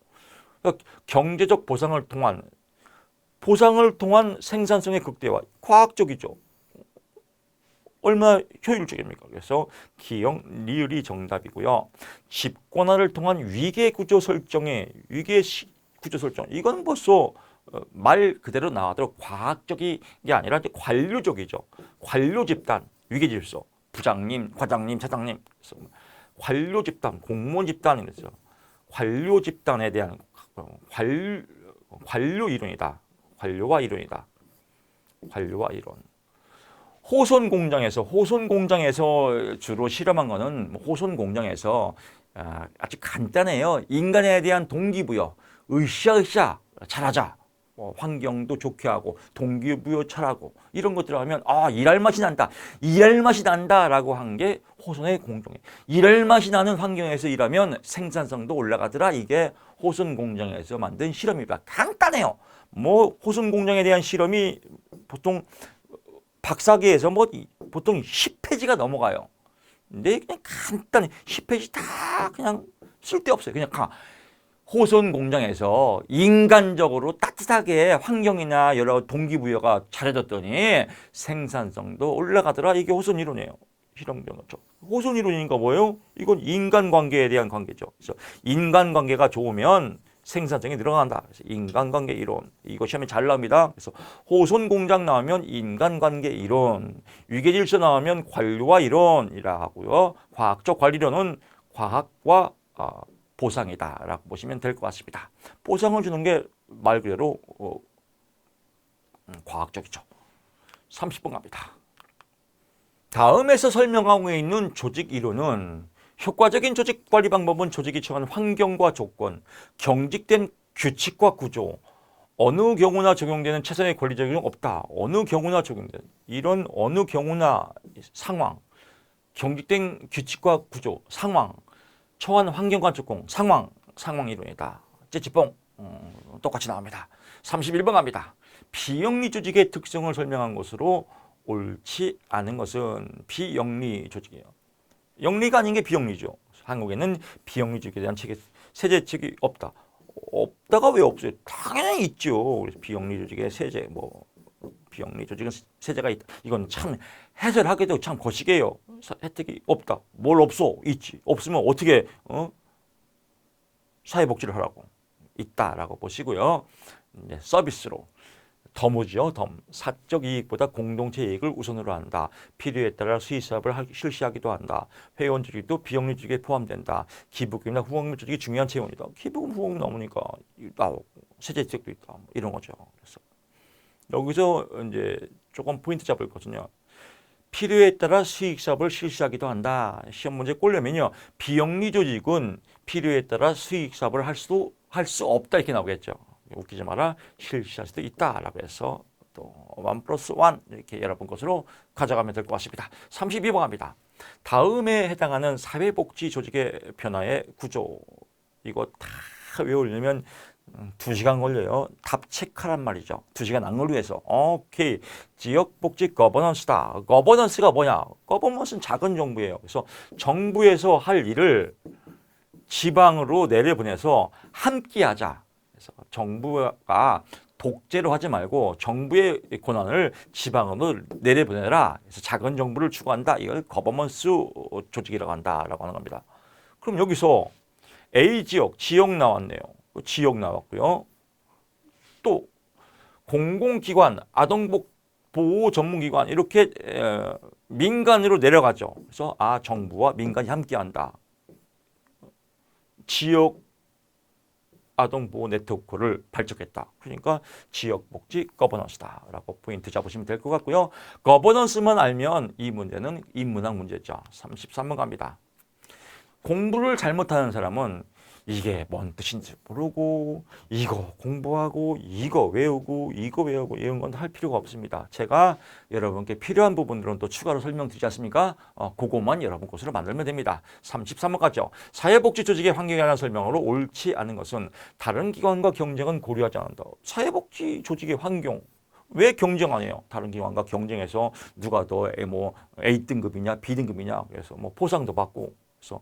그러니까 경제적 보상을 통한 생산성의 극대화, 과학적이죠. 얼마나 효율적입니까? 그래서 기역, 리을이 정답이고요. 집권화를 통한 위계 구조 설정, 이건 벌써 말 그대로 나와도록 과학적인 게 아니라 이제 관료적이죠. 관료 집단, 위계 질서, 부장님, 과장님, 차장님, 관료 집단, 공무원 집단이 그랬죠. 관료 집단에 대한 관료 이론이다. 관료와 이론이다. 관료와 이론. 호선 공장에서 주로 실험한 거는 호선 공장에서 아주 간단해요. 인간에 대한 동기부여, 으쌰으쌰 잘하자. 환경도 좋게 하고 동기부여 잘하고 이런 것들 하면 일할 맛이 난다라고 한 게 호선의 공정이에요. 일할 맛이 나는 환경에서 일하면 생산성도 올라가더라. 이게 호선 공장에서 만든 실험입니다. 간단해요. 호선 공장에 대한 실험이 보통 박사기에서 보통 10페이지가 넘어가요. 근데 그냥 간단히 10페이지 다 그냥 쓸데없어요. 그냥 호선 공장에서 인간적으로 따뜻하게 환경이나 여러 동기부여가 잘해졌더니 생산성도 올라가더라. 이게 호선 이론이에요. 실험적으로. 호선 이론이니까 뭐예요? 이건 인간관계에 대한 관계죠. 그래서 인간관계가 좋으면 생산성이 늘어난다. 그래서 인간관계 이론. 이거 시험에 잘 나옵니다. 그래서 호선 공장 나오면 인간관계 이론, 위계질서 나오면 관료와 이론이라 하고요. 과학적 관리론은 과학과 보상이다라고 보시면 될 것 같습니다. 보상을 주는 게 말 그대로 과학적이죠. 30번 갑니다. 다음에서 설명하고 있는 조직 이론은 효과적인 조직 관리 방법은 조직이 처한 환경과 조건, 경직된 규칙과 구조, 어느 경우나 적용되는 최선의 권리적 이론 없다. 어느 경우나 적용되는 이런 어느 경우나 상황, 경직된 규칙과 구조, 상황, 처한 환경과 조건, 상황 이론이다. 찌찌뽕 똑같이 나옵니다. 31번 갑니다. 비영리 조직의 특성을 설명한 것으로 옳지 않은 것은 비영리 조직이에요. 영리가 아닌 게 비영리죠. 한국에는 비영리 조직에 대한 세제책이 없다. 없다가 왜 없어요? 당연히 있죠. 그래서 비영리 조직의 세제, 비영리 조직은 세제가 있다. 이건 참 해설하기도 참 거시기해요. 혜택이 없다. 뭘 없어? 있지. 없으면 어떻게 사회복지를 하라고? 있다라고 보시고요. 이제 서비스로. 덤이죠. 덤. 사적 이익보다 공동체 이익을 우선으로 한다. 필요에 따라 수의사업을 실시하기도 한다. 회원 조직도 비영리 조직에 포함된다. 기부금이나 후원금 조직이 중요한 채용이다. 기부금 후원금 나오니까 세제 혜택도 있다. 이런 거죠. 그래서 여기서 이제 조금 포인트 잡을 것은요. 필요에 따라 수익사업을 실시하기도 한다. 시험 문제 꼴려면요. 비영리 조직은 필요에 따라 수익사업을 할 수 없다 이렇게 나오겠죠. 웃기지 마라. 실시할 수도 있다라고 해서 또 1+1 이렇게 여러분 것으로 가져가면 될 것 같습니다. 32번 갑니다. 다음에 해당하는 사회복지 조직의 변화의 구조. 이거 다 외우려면 2시간 걸려요. 답 체크란 말이죠. 2시간 안 걸려서. 오케이. 지역복지 거버넌스다. 거버넌스가 뭐냐? 거버넌스는 작은 정부예요. 그래서 정부에서 할 일을 지방으로 내려보내서 함께하자. 그래서 정부가 독재로 하지 말고 정부의 권한을 지방으로 내려보내라. 그래서 작은 정부를 추구한다. 이걸 거버넌스 조직이라고 한다라고 하는 겁니다. 그럼 여기서 A 지역 나왔네요. 지역 나왔고요. 또 공공기관, 아동보호 전문기관 이렇게 민간으로 내려가죠. 그래서 정부와 민간이 함께한다. 지역 아동보호 네트워크를 발족했다. 그러니까 지역복지 거버넌스다라고 포인트 잡으시면 될 것 같고요. 거버넌스만 알면 이 문제는 인문학 문제죠. 33번 갑니다. 공부를 잘못하는 사람은 이게 뭔 뜻인지 모르고 이거 공부하고 이거 외우고 이런 건 할 필요가 없습니다. 제가 여러분께 필요한 부분들은 또 추가로 설명드리지 않습니까? 그것만 여러분 것으로 만들면 됩니다. 33번 가죠. 사회복지 조직의 환경에 관한 설명으로 옳지 않은 것은 다른 기관과 경쟁은 고려하지 않는다. 사회복지 조직의 환경 왜 경쟁 안 해요? 다른 기관과 경쟁해서 누가 더 뭐 A등급이냐 B등급이냐 그래서 뭐 포상도 받고 그래서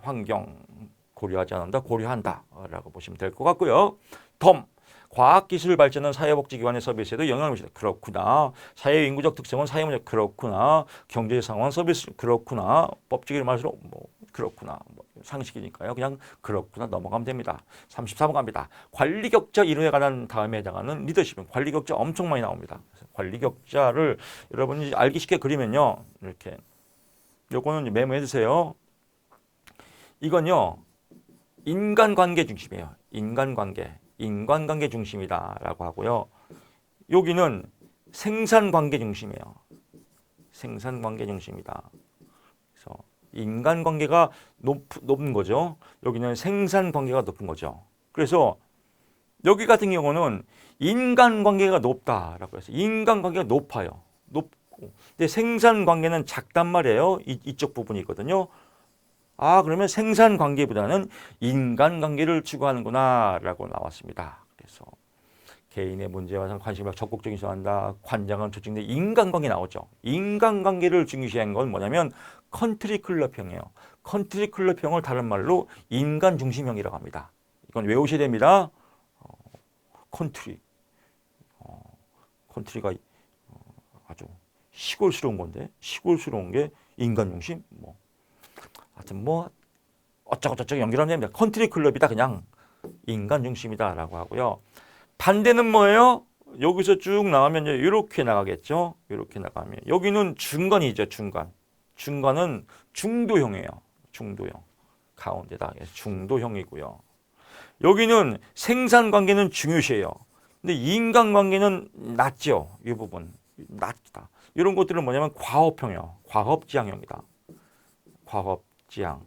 환경 고려하지 않는다 고려한다라고 보시면 될 것 같고요. 덤 과학기술 발전은 사회복지기관의 서비스에도 영향을 미친다. 그렇구나. 사회인구적 특성은 사회문제 그렇구나. 경제상황 서비스 그렇구나. 법적인 말로 뭐 그렇구나. 뭐 상식이니까요. 그냥 그렇구나 넘어가면 됩니다. 34번 갑니다. 관리격자 이론에 관한 다음에 해당하는 리더십은 관리격자 엄청 많이 나옵니다. 그래서 관리격자를 여러분이 알기 쉽게 그리면요. 이렇게 요거는 메모해 주세요. 이건요. 인간관계 중심이에요. 인간관계 중심이다라고 하고요. 여기는 생산관계 중심이에요. 생산관계 중심이다. 그래서 인간관계가 높은 거죠. 여기는 생산관계가 높은 거죠. 그래서 여기 같은 경우는 인간관계가 높다라고 해서 인간관계가 높아요. 높고. 근데 생산관계는 작단 말이에요. 이쪽 부분이 있거든요. 아, 그러면 생산관계보다는 인간관계를 추구하는구나 라고 나왔습니다. 그래서 개인의 문제와 관심을 적극적인 소한다. 관장은 조직 내 인간관계 나오죠. 인간관계를 중요시한 건 뭐냐면 컨트리 클럽형이에요. 컨트리 클럽형을 다른 말로 인간 중심형이라고 합니다. 이건 외우셔야 됩니다. 컨트리. 컨트리가 아주 시골스러운 건데 시골스러운 게 인간 중심 뭐 하여튼 뭐 어쩌고저쩌고 연결하면 됩니다. 컨트리 클럽이다 그냥 인간 중심이다라고 하고요. 반대는 뭐예요? 여기서 쭉 나가면 이렇게 나가겠죠. 이렇게 나가면 여기는 중간이죠. 중간. 중간은 중도형이에요. 중도형. 가운데다 중도형이고요. 여기는 생산관계는 중요시해요. 근데 인간관계는 낮죠. 이 부분 낮다. 이런 것들은 뭐냐면 과업형이에요. 과업지향형이다. 과업지향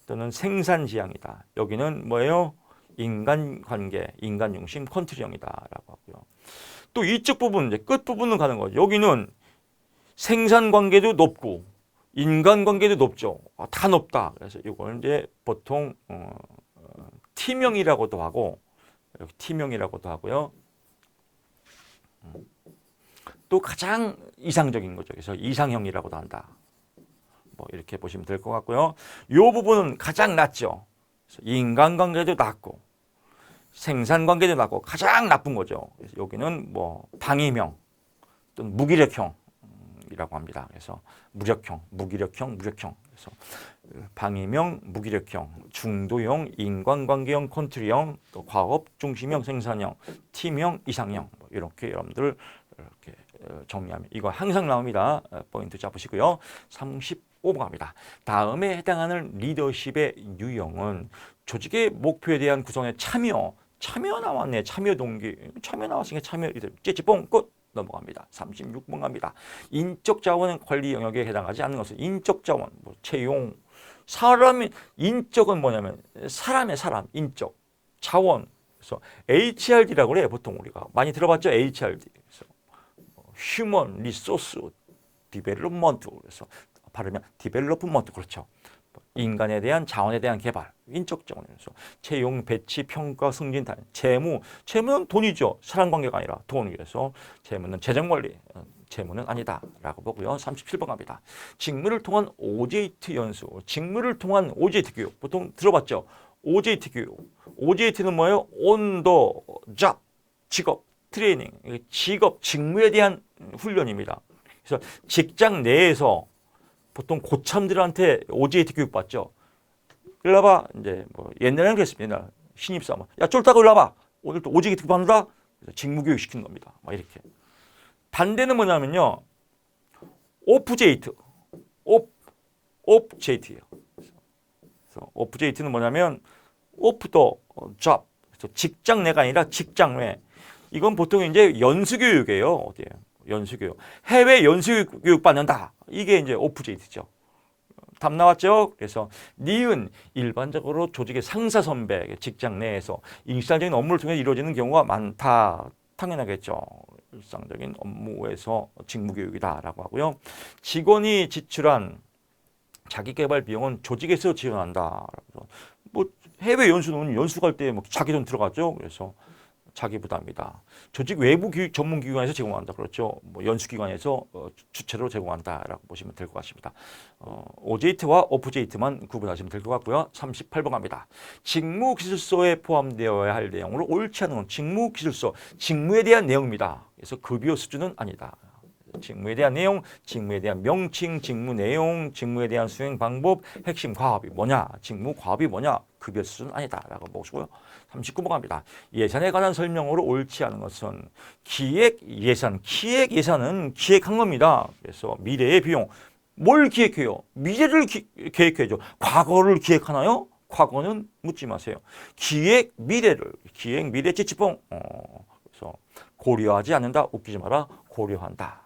또는 생산지향이다. 여기는 뭐예요? 인간관계, 인간중심 컨트리형이다라고 하고요. 또 이쪽 부분, 이제 끝 부분은 가는 거죠. 여기는 생산관계도 높고 인간관계도 높죠. 다 높다. 그래서 이걸 이제 보통 T명이라고도 하고 T명이라고도 하고요. 또 가장 이상적인 거죠. 그래서 이상형이라고도 한다. 뭐 이렇게 보시면 될 것 같고요. 이 부분은 가장 낮죠. 인간관계도 낮고 생산관계도 낮고 가장 나쁜 거죠. 그래서 여기는 뭐 방위형 또는 무기력형이라고 합니다. 그래서 무력형, 무기력형, 무력형. 그래서 방위형, 무기력형, 중도형, 인간관계형, 컨트리형, 또 과업 중심형, 생산형, 팀형, 이상형 뭐 이렇게 여러분들 이렇게 정리하면 이거 항상 나옵니다. 포인트 잡으시고요. 35번 갑니다. 다음에 해당하는 리더십의 유형은 조직의 목표에 대한 구성의 참여 나왔네. 참여 동기. 참여 나왔으니까 참여 리더. 찌찌뽕 끝. 넘어갑니다. 36번 갑니다. 인적 자원 관리 영역에 해당하지 않는 것은 인적 자원, 뭐 채용, 사람이 인적은 뭐냐면 사람의 사람, 인적, 자원. 그래서 HRD라고 그래요. 보통 우리가 많이 들어봤죠. HRD. 그래서 Human Resource Development. 그래서 발음이 Development 그렇죠. 인간에 대한 자원에 대한 개발, 인적 자원에서 채용, 배치, 평가, 승진, 단, 재무는 돈이죠. 사람관계가 아니라 돈. 그래서 재무는 재정관리, 재무는 아니다라고 보고요. 37번 갑니다. 직무를 통한 OJT 연수, 직무를 통한 OJT 교육 보통 들어봤죠. OJT 교육, OJT는 뭐예요? On the job, 직업 트레이닝, 직업 직무에 대한 훈련입니다. 그래서 직장 내에서 보통 고참들한테 OJT 교육 받죠. 일로 와봐. 이제 뭐 옛날에는 그랬습니다. 옛날 신입사원. 야, 쫄딱 일로 와봐. 오늘 또 OJT 교육 받는다. 직무 교육 시키는 겁니다. 막 이렇게. 반대는 뭐냐면요. 오프제이트. 오프제이트예요. 그래서 오프제이트는 뭐냐면 오프 더 잡. 직장 내가 아니라 직장 외. 이건 보통 이제 연수 교육이에요. 어디에요? 연수 교육. 해외 연수 교육 받는다. 이게 이제 오프제이트죠. 답 나왔죠? 그래서 니은 일반적으로 조직의 상사 선배, 직장 내에서 일상적인 업무를 통해 이루어지는 경우가 많다. 당연하겠죠. 일상적인 업무에서 직무 교육이다라고 하고요. 직원이 지출한 자기개발 비용은 조직에서 지원한다. 뭐 해외 연수는 연수 갈 때 뭐 자기 돈 들어가죠. 그래서 자기 부담이다. 조직 외부 전문기관에서 제공한다. 그렇죠. 뭐 연수기관에서 주체로 제공한다라고 보시면 될 것 같습니다. OJT와 OFJT만 구분하시면 될 것 같고요. 38번 갑니다. 직무기술서에 포함되어야 할 내용으로 옳지 않은 건 직무기술서, 직무에 대한 내용입니다. 그래서 급여 수준은 아니다. 직무에 대한 내용, 직무에 대한 명칭, 직무 내용, 직무에 대한 수행 방법, 핵심 과업이 뭐냐, 직무 과업이 뭐냐, 급여 수준은 아니다라고 보시고요. 39번 갑니다. 예산에 관한 설명으로 옳지 않은 것은 기획 예산은 기획한 겁니다. 그래서 미래의 비용, 뭘 기획해요? 미래를 계획해야죠. 과거를 기획하나요? 과거는 묻지 마세요. 기획 미래 지치봉. 그래서 고려하지 않는다, 웃기지 마라, 고려한다.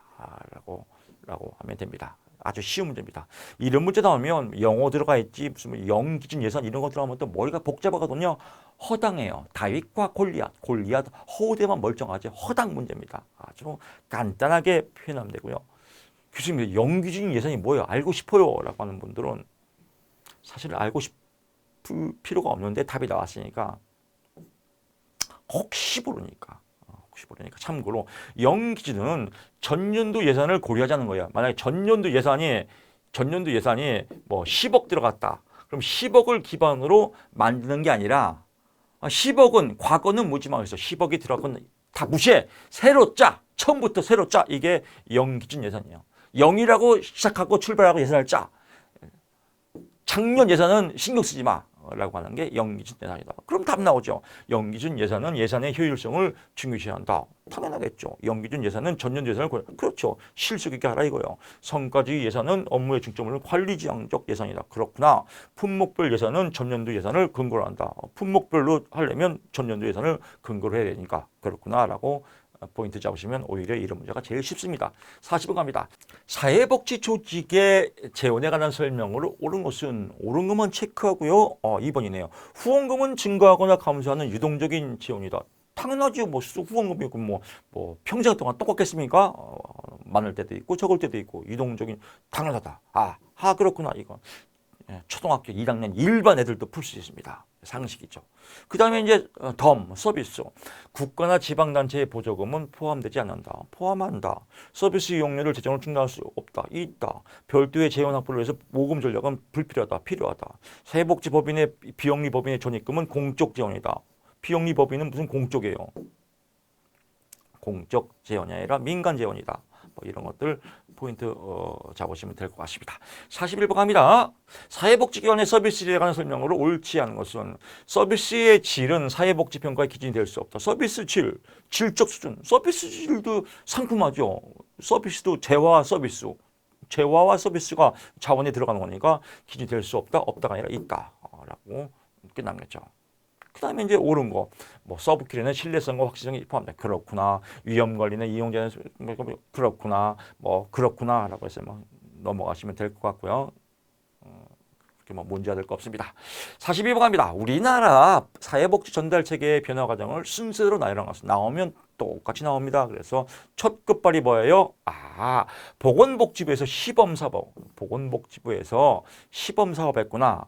라고 하면 됩니다. 아주 쉬운 문제입니다. 이런 문제 나오면 영어 들어가 있지 무슨 영기준 예산 이런 거 들어가면 또 머리가 복잡하거든요. 허당해요. 다윗과 골리앗 허우대만 멀쩡하지 허당 문제입니다. 아주 간단하게 표현하면 되고요. 교수님 영기준 예산이 뭐예요? 알고 싶어요 라고 하는 분들은 사실 알고 싶을 필요가 없는데 답이 나왔으니까 혹시 모르니까 참고로 영기준은 전년도 예산을 고려하지 않는 거예요. 만약에 전년도 예산이 뭐 10억 들어갔다. 그럼 10억을 기반으로 만드는 게 아니라 10억은 과거는 묻지마 그래서 10억이 들어간 다 무시해. 새로 짜. 처음부터 새로 짜. 이게 영기준 예산이에요. 0이라고 시작하고 출발하고 예산을 짜. 작년 예산은 신경 쓰지 마. 라고 하는 게 영기준 예산이다. 그럼 답 나오죠. 영기준 예산은 예산의 효율성을 중요시한다. 당연하겠죠. 영기준 예산은 전년도 예산을 그렇죠. 실속 있게 하라 이거요. 성과주의 예산은 업무의 중점을 관리지향적 예산이다. 그렇구나. 품목별 예산은 전년도 예산을 근거로 한다. 품목별로 하려면 전년도 예산을 근거로 해야 되니까 그렇구나 라고 포인트 잡으시면 오히려 이런 문제가 제일 쉽습니다. 40번 갑니다. 사회복지 조직의 재원에 관한 설명으로 옳은 것만 체크하고요. 2번이네요. 후원금은 증가하거나 감소하는 유동적인 지원이다. 당연하죠. 뭐 후원금이 뭐 평생 동안 똑같겠습니까? 많을 때도 있고 적을 때도 있고 유동적인 당연하다. 그렇구나 이거. 초등학교 2학년 일반 애들도 풀 수 있습니다. 상식이죠. 그 다음에 이제 서비스. 국가나 지방단체의 보조금은 포함되지 않는다. 포함한다. 서비스 이용료를 재정으로 충당할 수 없다. 있다. 별도의 재원 확보를 위해서 모금 전략은 불필요하다. 필요하다. 사회복지법인의 비영리법인의 전입금은 공적 재원이다. 비영리법인은 무슨 공적이에요. 공적 재원이 아니라 민간 재원이다. 뭐 이런 것들 포인트 잡으시면 될 것 같습니다. 41번 갑니다. 사회복지기관의 서비스에 관한 설명으로 옳지 않은 것은 서비스의 질은 사회복지평가의 기준이 될 수 없다. 서비스 질, 질적 수준. 서비스 질도 상품화죠. 서비스도 재화와 서비스가 자원에 들어가는 거니까 기준이 될 수 없다. 없다가 아니라 있다. 라고 끝나겠죠. 그 다음에 이제 옳은 거, 뭐 서브킬에는 신뢰성과 확실성이 포함된다. 그렇구나. 위험관리는 이용자는 그렇구나. 뭐 그렇구나라고 해서 넘어가시면 될 것 같고요. 그렇게 뭐 문제가 될 거 없습니다. 42번 갑니다. 우리나라 사회복지 전달 체계의 변화 과정을 순서대로 나오면 똑같이 나옵니다. 그래서 첫 끝발이 뭐예요? 보건복지부에서 시범사업했구나.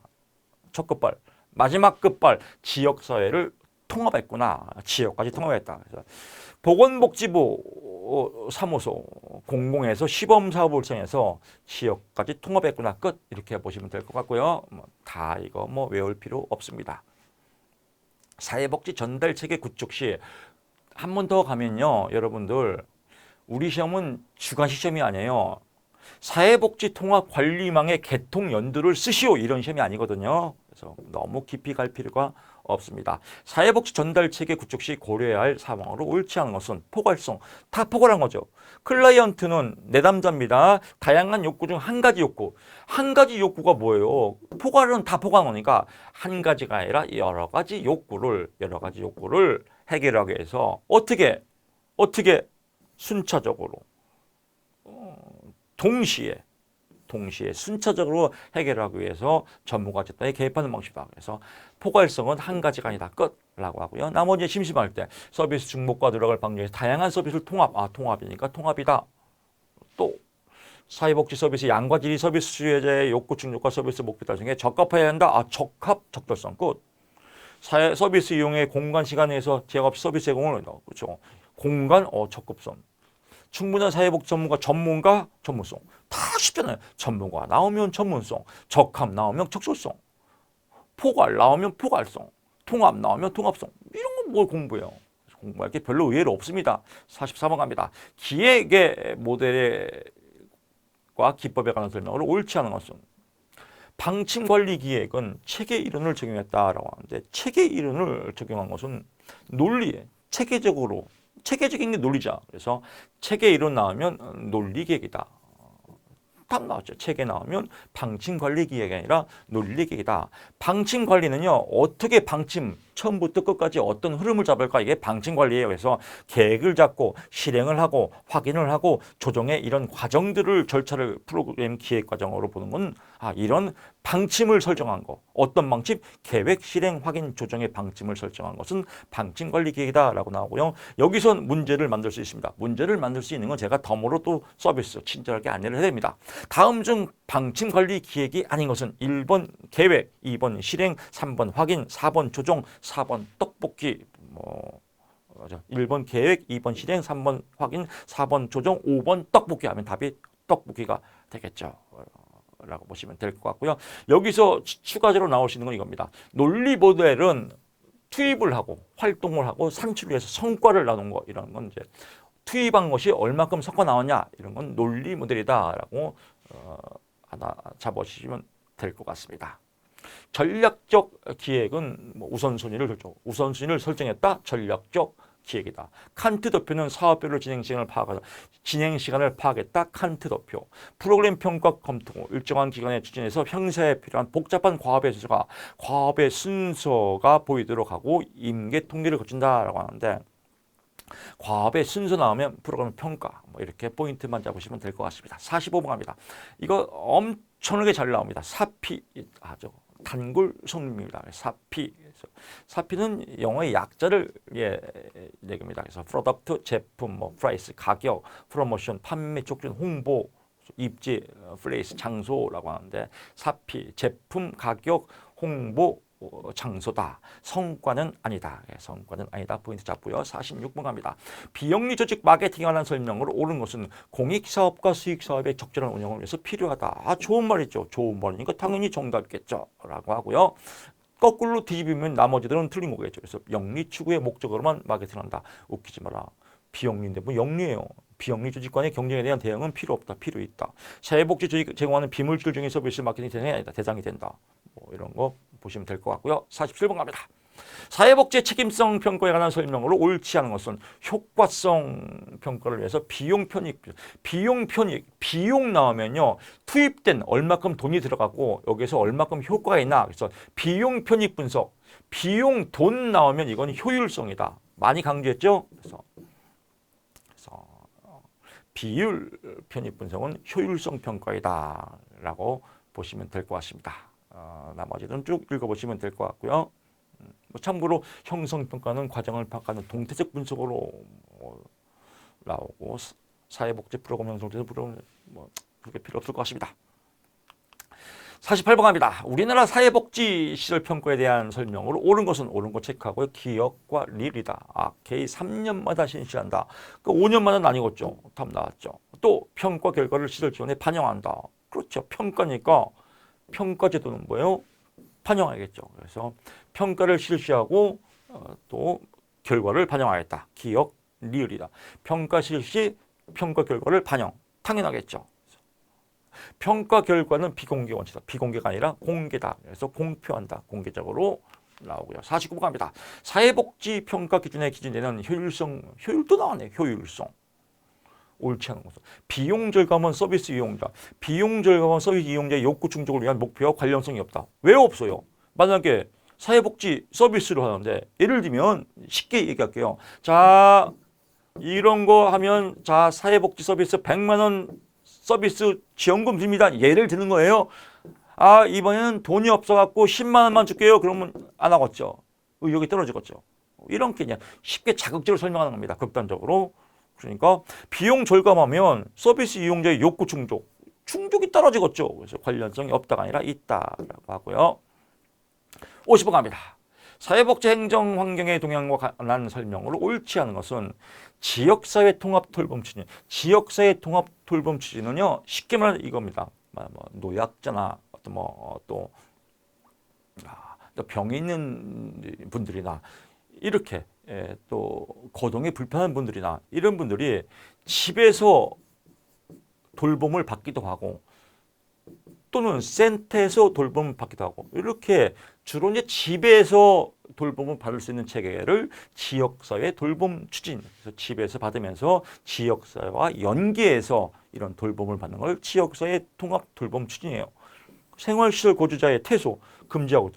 첫 끝발. 마지막 끝발 지역사회를 통합했구나. 지역까지 통합했다. 그래서 보건복지부 사무소 공공에서 시범사업을 시행해서 지역까지 통합했구나. 끝. 이렇게 보시면 될 것 같고요. 다 이거 외울 필요 없습니다. 사회복지 전달체계 구축 시 한 번 더 가면요. 여러분들 우리 시험은 주관식 시험이 아니에요. 사회복지 통합관리망의 개통 연도를 쓰시오. 이런 시험이 아니거든요. 그래서 너무 깊이 갈 필요가 없습니다. 사회복지 전달체계 구축 시 고려해야 할 사항으로 옳지 않은 것은 포괄성. 다 포괄한 거죠. 클라이언트는 내담자입니다. 다양한 욕구 중 한 가지 욕구. 한 가지 욕구가 뭐예요? 포괄은 다 포괄한 거니까 한 가지가 아니라 여러 가지 욕구를 해결하기 위해서 어떻게 순차적으로 동시에 순차적으로 해결하기 위해서 전문가 집단이 개입하는 방식이다. 그래서 포괄성은 한 가지가 아니다. 끝라고 하고요. 나머지 심심할 때 서비스 중복과 누락을 방지해서 다양한 서비스를 통합이니까 통합이다. 또 사회복지 서비스 양과 질이 서비스 수혜자의 욕구 충족과 서비스 목표 달성에 적합해야 한다. 적합 적절성 끝. 서비스 이용의 공간 시간에서 제약 없이 서비스 제공을 한다. 그렇죠. 공간 적급성. 충분한 사회복지 전문가 전문성. 다 쉽잖아요. 전문가 나오면 전문성, 적합 나오면 적절성, 포괄 나오면 포괄성, 통합 나오면 통합성. 이런 건 뭘 공부해요. 공부할 게 별로 의외로 없습니다. 44번 갑니다. 기획의 모델과 기법에 관한 설명을 옳지 않은 것은 방침관리기획은 체계 이론을 적용했다라고 하는데 체계 이론을 적용한 것은 논리에 체계적인 게 논리자. 그래서 체계 이론 나오면 논리기획이다. 답 나왔죠. 체계 나오면 방침관리기획이 아니라 논리기획이다. 방침관리는요. 어떻게 처음부터 끝까지 어떤 흐름을 잡을까 이게 방침관리예요. 그래서 계획을 잡고 실행을 하고 확인을 하고 조정의 이런 과정들을 절차를 프로그램 기획 과정으로 보는 건 이런 방침을 설정한 거. 어떤 방침? 계획, 실행, 확인, 조정의 방침을 설정한 것은 방침관리기획이다라고 나오고요. 여기서 문제를 만들 수 있습니다. 문제를 만들 수 있는 건 제가 덤으로 또 서비스 친절하게 안내를 해야 됩니다. 다음 중 방침관리기획이 아닌 것은 1번 계획, 2번 실행, 3번 확인, 4번 조정, 4번 떡볶이. 1번 계획, 2번 실행, 3번 확인, 4번 조정, 5번 떡볶이 하면 답이 떡볶이가 되겠죠. 라고 보시면 될 것 같고요. 여기서 추가적으로 나올 수 있는 건 이겁니다. 논리 모델은 투입을 하고 활동을 하고 산출을 해서 성과를 나눈 거 이런 건 이제 투입한 것이 얼마큼 성과 나왔냐 이런 건 논리 모델이다라고 하나 잡아주시면 될 것 같습니다. 전략적 기획은 우선순위를 설정했다. 전략적 기획이다. 칸트 도표는 사업별로 진행 시간을 파악했다. 칸트 도표. 프로그램 평가 검토 일정한 기간에 추진해서 형사에 필요한 복잡한 과업의 순서가 보이도록 하고 임계 통계를 거친다라고 하는데 과업의 순서 나오면 프로그램 평가 이렇게 포인트만 잡으시면 될 것 같습니다. 45번 갑니다. 이거 엄청나게 잘 나옵니다. 사피 단골 손님입니다. 사피는 영어의 약자를 얘기합니다. 그래서 프로덕트, 제품, 프라이스, 가격, 프로모션, 판매 촉진, 홍보, 입지, 플레이스, 장소라고 하는데 사피, 제품, 가격, 홍보, 장소다. 성과는 아니다. 성과는 아니다. 포인트 잡고요. 46번 갑니다. 비영리 조직 마케팅에 관한 설명으로 옳은 것은 공익사업과 수익사업의 적절한 운영을 위해서 필요하다. 좋은 말이죠. 좋은 말이니까 당연히 정답이겠죠. 라고 하고요. 거꾸로 뒤집으면 나머지들은 틀린 거겠죠. 그래서 영리 추구의 목적으로만 마케팅한다. 웃기지 마라. 비영리인데 영리예요. 비영리 조직 간의 경쟁에 대한 대응은 필요 없다. 필요 있다. 사회복지 조직 제공하는 비물질 중의 서비스 마케팅 대상이 된다. 이런 거 보시면 될 것 같고요. 47번 갑니다. 사회복지 책임성 평가에 관한 설명으로 옳지 않은 것은 효과성 평가를 위해서 비용 나오면요. 투입된 얼마큼 돈이 들어가고 여기서 얼마큼 효과가 있나. 그래서 비용 편익 분석, 비용 돈 나오면 이건 효율성이다. 많이 강조했죠. 그래서 비율 편익 분석은 효율성 평가이다 라고 보시면 될 것 같습니다. 나머지는 쭉 읽어보시면 될 것 같고요. 참고로 형성평가는 과정을 평가하는 동태적 분석으로 나오고 사회복지 프로그램 형성돼서 그렇게 필요 없을 것 같습니다. 48번 갑니다. 우리나라 사회복지 시설 평가에 대한 설명으로 옳은 것은 옳은 거 체크하고요. 기억과 릴이다. 개의 3년마다 실시한다. 5년마다는 아니겠죠. 답 나왔죠. 또 평가 결과를 시설 지원에 반영한다. 그렇죠. 평가니까 평가 제도는 뭐예요? 반영하겠죠. 그래서 평가를 실시하고 또 결과를 반영하겠다. 기억, 리을이다. 평가 실시, 평가 결과를 반영. 당연하겠죠. 평가 결과는 비공개 원칙이다. 비공개가 아니라 공개다. 그래서 공표한다. 공개적으로 나오고요. 49번 갑니다. 사회복지 평가 기준에 기준되는 효율도 나왔네요. 효율성. 옳지 않은 것은 비용 절감은 서비스 이용자. 비용 절감은 서비스 이용자의 욕구 충족을 위한 목표와 관련성이 없다. 왜 없어요? 만약에 사회복지 서비스를 하는데 예를 들면 쉽게 얘기할게요. 자, 이런 거 하면 자 사회복지 서비스 100만 원 서비스 지원금 줍니다. 예를 드는 거예요. 이번에는 돈이 없어갖고 10만 원만 줄게요. 그러면 안 하겠죠. 의욕이 떨어지겠죠. 이런 게 그냥 쉽게 자극적으로 설명하는 겁니다. 극단적으로. 그러니까 비용 절감하면 서비스 이용자의 욕구 충족이 떨어지겠죠. 그래서 관련성이 없다가 아니라 있다라고 하고요. 50번 갑니다. 사회복지 행정 환경의 동향과 관한 설명으로 옳지 않은 것은 지역사회 통합 돌봄 추진. 지역사회 통합 돌봄 추진은요, 쉽게 말하면 이겁니다. 뭐 노약자나 어떤 또 병이 있는 분들이나 이렇게 또 거동이 불편한 분들이나 이런 분들이 집에서 돌봄을 받기도 하고 또는 센터에서 돌봄을 받기도 하고 이렇게 주로 이제 집에서 돌봄을 받을 수 있는 체계를 지역사회 돌봄 추진, 그래서 집에서 받으면서 지역사회와 연계해서 이런 돌봄을 받는 걸 지역사회 통합 돌봄 추진이에요. 생활시설 거주자의 퇴소 금지하고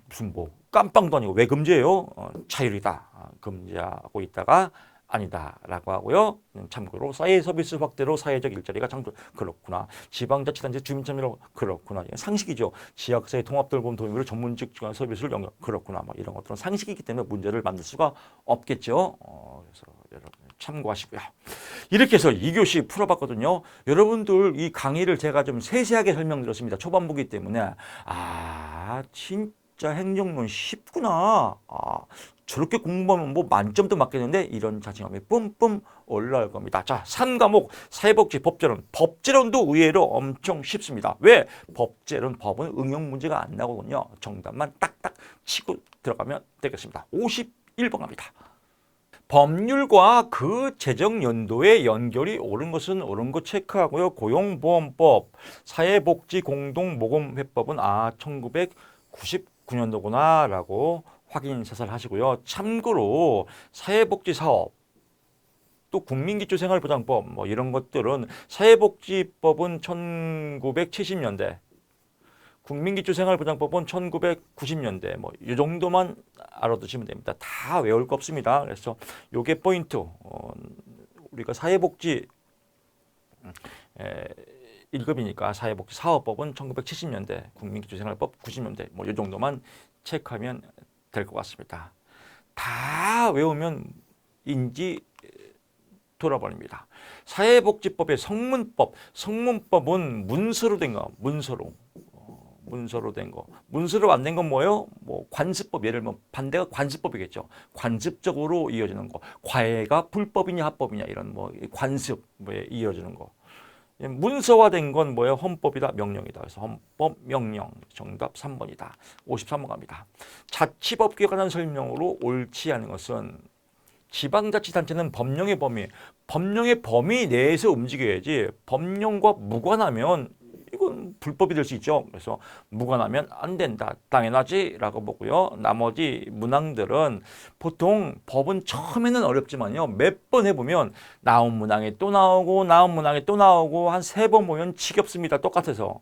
무슨 뭐 깜빵도 아니고 왜 금지해요? 자율이다. 금지하고 있다가 아니다라고 하고요. 참고로 사회 서비스 확대로 사회적 일자리가 창출 그렇구나. 지방자치단체 주민참여로 그렇구나. 상식이죠. 지역사회 통합돌봄 도입으로 전문직 서비스를 연결 그렇구나. 막 이런 것들은 상식이기 때문에 문제를 만들 수가 없겠죠. 그래서 여러분 참고하시고요. 이렇게 해서 2교시 풀어봤거든요. 여러분들 이 강의를 제가 좀 세세하게 설명드렸습니다. 초반부기 때문에 진짜 행정론 쉽구나. 저렇게 공부하면 뭐 만점도 맞겠는데 이런 자신감이 뿜뿜 올라올 겁니다. 자, 3과목 사회복지 법제론. 법제론도 의외로 엄청 쉽습니다. 왜? 법제론 법은 응용 문제가 안 나오거든요. 정답만 딱딱 치고 들어가면 되겠습니다. 51번 갑니다. 법률과 그 재정 연도의 연결이 옳은 것은 옳은 거 체크하고요. 고용보험법, 사회복지공동모금회법은 1999년도구나 라고 확인 사살하시고요. 참고로 사회복지사업 또 국민기초생활보장법 뭐 이런 것들은 사회복지법은 1970년대 국민기초생활보장법은 1990년대 뭐 이 정도만 알아두시면 됩니다. 다 외울 거 없습니다. 그래서 요게 포인트. 우리가 사회복지 1급이니까 사회복지 사업법은 1970년대, 국민기초생활법 90년대 뭐 이 정도만 체크하면 될 것 같습니다. 다 외우면 인지 돌아버립니다. 사회복지법의 성문법은 문서로 된 거, 문서로 된 거. 문서로 안 된 건 뭐예요? 뭐 관습법, 예를 들면 반대가 관습법이겠죠. 관습적으로 이어지는 거. 과외가 불법이냐 합법이냐 이런 뭐 관습에 이어지는 거. 문서화된 건 뭐예요? 헌법이다, 명령이다. 그래서 헌법, 명령. 정답 3번이다. 53번 갑니다. 자치법규에 관한 설명으로 옳지 않은 것은 지방자치단체는 법령의 범위 내에서 움직여야지 법령과 무관하면 이건 불법이 될 수 있죠. 그래서 무관하면 안 된다. 당연하지 라고 보고요. 나머지 문항들은 보통 법은 처음에는 어렵지만요. 몇 번 해보면 나온 문항이 또 나오고 나온 문항이 또 나오고 한 3번 보면 지겹습니다. 똑같아서.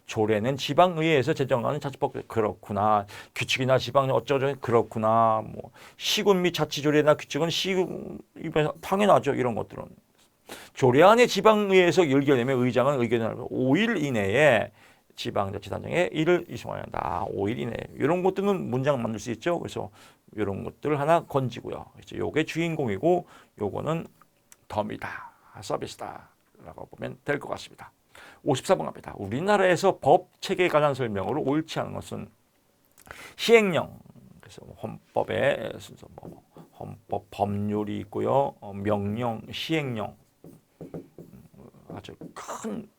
조례는 지방의회에서 제정하는 자치법 그렇구나. 규칙이나 지방 어쩌죠 그렇구나. 뭐 시군 및 자치조례나 규칙은 시군 당연하죠. 이런 것들은. 조례안의 지방의회에서 의결되면 의장은 의견을 5일 이내에 지방자치단체에 이를 이송해야 한다. 5일 이내. 이런 것들은 문장 만들 수 있죠. 그래서 이런 것들 하나 건지고요. 요게 주인공이고 요거는 덤이다. 서비스다. 라고 보면 될 것 같습니다. 54번 갑니다. 우리나라에서 법 체계에 관한 설명으로 옳지 않은 것은 시행령. 그래서 헌법에 순서 헌법 법률이 있고요. 명령, 시행령. 아주 큰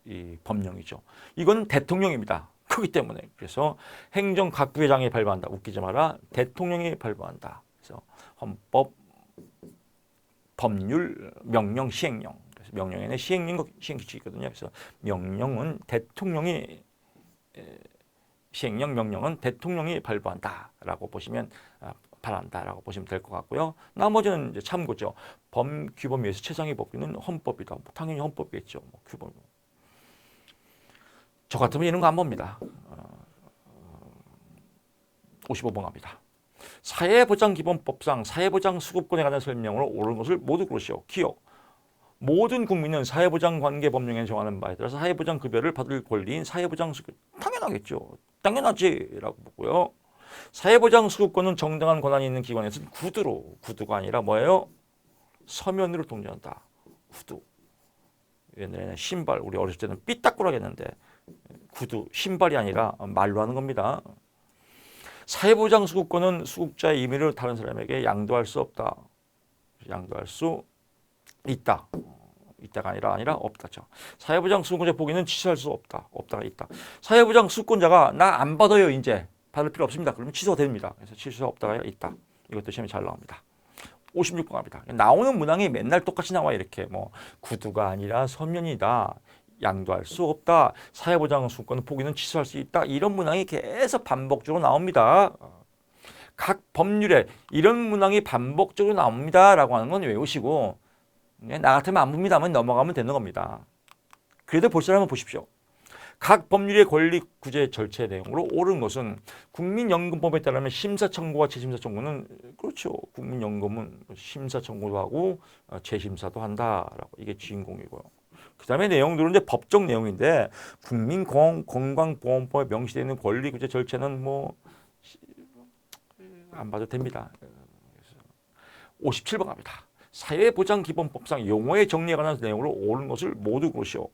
이 법령이죠. 이건 대통령입니다. 크기 때문에. 그래서 행정각부회장이 발부한다. 웃기지 마라. 대통령이 발부한다. 그래서 헌법, 법률, 명령, 시행령. 그래서 명령에는 시행령, 시행규칙이거든요. 그래서 명령은 대통령이 시행령, 명령은 대통령이 발부한다라고 보시면 바란다라고 보시면 될 것 같고요. 나머지는 이제 참고죠. 규범위에서 최상의 법규는 헌법이다. 뭐 당연히 헌법이겠죠. 뭐 규범. 저 같으면 이런 거 안 봅니다. 55번 갑니다. 사회보장기본법상 사회보장 수급권에 관한 설명으로 옳은 것을 모두 고르시오. 기억. 모든 국민은 사회보장관계법령에 정하는 바에 따라서 사회보장급여를 받을 권리인 사회보장수급. 당연하겠죠. 당연하지라고 보고요. 사회보장수급권은 정당한 권한이 있는 기관에서는 구두가 아니라 뭐예요? 서면으로 통지한다. 구두. 옛날에는 신발, 우리 어렸을 때는 삐딱구라 했는데 구두, 신발이 아니라 말로 하는 겁니다. 사회보장수급권은 수급자의 임의를 다른 사람에게 양도할 수 없다. 양도할 수 있다. 있다가 아니라 없다죠. 사회보장수급권자 포기는 취소할 수 없다. 없다가 있다. 사회보장수급권자가 나 안 받아요 이제 받을 필요 없습니다. 그러면 취소가 됩니다. 그래서 취소 없다가 있다. 이것도 시험에 잘 나옵니다. 56번 갑니다. 나오는 문항이 맨날 똑같이 나와 이렇게 뭐 구두가 아니라 서면이다. 양도할 수 없다. 사회보장수급권 포기는 취소할 수 있다. 이런 문항이 계속 반복적으로 나옵니다. 각 법률에 이런 문항이 반복적으로 나옵니다라고 하는 건 외우시고 나 같으면 안 봅니다 하면 넘어가면 되는 겁니다. 그래도 볼 사람은 보십시오. 각 법률의 권리 구제 절차의 내용으로 옳은 것은 국민연금법에 따르면 심사 청구와 재심사 청구는 그렇죠. 국민연금은 심사 청구도 하고 재심사도 한다라고 이게 주인공이고요. 그 다음에 내용들은 이제 법적 내용인데 국민건강보험법에 명시되어 있는 권리 구제 절차는 뭐 안 봐도 됩니다. 57번 갑니다. 사회보장기본법상 용어의 정리에 관한 내용으로 옳은 것을 모두 고르시오.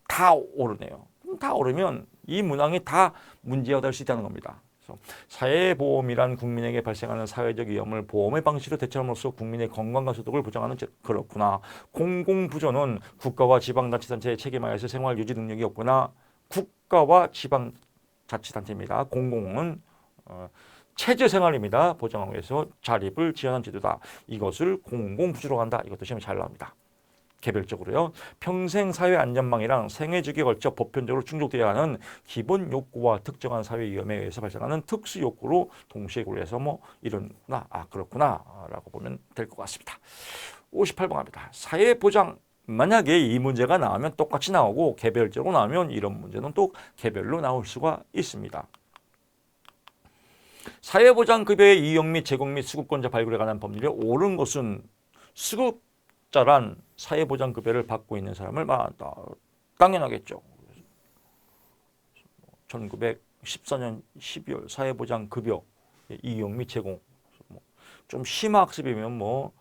다 옳으네요. 다 옳으면 이 문항이 다 문제가 될 수 있다는 겁니다. 그래서 사회보험이란 국민에게 발생하는 사회적 위험을 보험의 방식으로 대처함으로써 국민의 건강과 소득을 보장하는 그렇구나. 공공부조는 국가와 지방자치단체의 책임하에서 생활 유지 능력이 없거나 국가와 지방자치단체입니다. 공공은 체제생활입니다. 보장하기 위해서 자립을 지원한 제도다. 이것을 공공부조로 한다. 이것도 시험에 잘 나옵니다. 개별적으로요. 평생 사회 안전망이랑 생애주기에 걸쳐 보편적으로 충족되어야 하는 기본 욕구와 특정한 사회 위험에 의해서 발생하는 특수 욕구로 동시에 고려해서 뭐 이런구나. 그렇구나. 라고 보면 될 것 같습니다. 58번 갑니다. 사회보장 만약에 이 문제가 나오면 똑같이 나오고 개별적으로 나오면 이런 문제는 또 개별로 나올 수가 있습니다. 사회보장급여의 이용 및 제공 및 수급권자 발굴에 관한 법률에 옳은 것은 수급자란 사회보장급여를 받고 있는 사람을 말한다. 당연하겠죠. 1914년 12월 사회보장급여 이용 및 제공. 좀 심화학습이면 뭐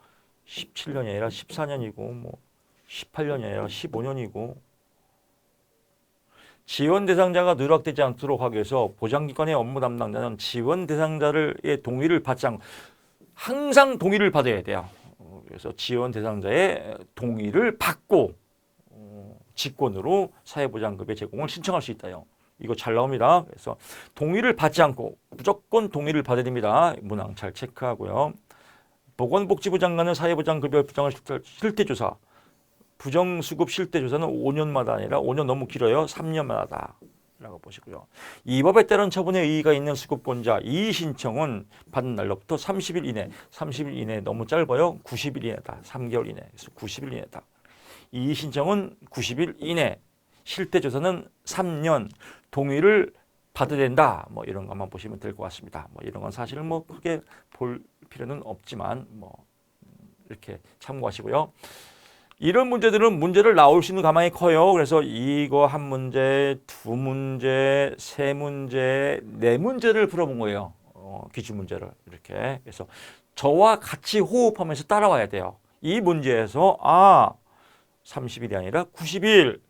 17년이 아니라 14년이고 뭐 18년이 아니라 15년이고 지원 대상자가 누락되지 않도록 하기 위해서 보장기관의 업무 담당자는 지원 대상자의 동의를 받지 않고 항상 동의를 받아야 돼요. 그래서 지원 대상자의 동의를 받고 직권으로 사회보장급여 제공을 신청할 수 있다요. 이거 잘 나옵니다. 그래서 동의를 받지 않고 무조건 동의를 받아야 됩니다. 문항 잘 체크하고요. 보건복지부 장관은 사회보장급여 부정을 실태조사 부정수급 실태조사는 5년마다 아니라 5년 너무 길어요. 3년마다 라고 보시고요. 이 법에 따른 처분에 의의가 있는 수급권자 이의 신청은 받은 날로부터 30일 이내 30일 이내 너무 짧아요. 90일 이내다. 3개월 이내. 그래서 90일 이내다. 이의 신청은 90일 이내 실태조사는 3년 동의를 받아야 된다. 뭐 이런 것만 보시면 될 것 같습니다. 뭐 이런 건 사실은 뭐 크게 볼 필요는 없지만 뭐 이렇게 참고하시고요. 이런 문제들은 문제를 나올 수 있는 가망이 커요. 그래서 이거 한 문제, 두 문제, 세 문제, 네 문제를 풀어본 거예요. 기출 문제를 이렇게. 그래서 저와 같이 호흡하면서 따라와야 돼요. 이 문제에서 30일이 아니라 90일,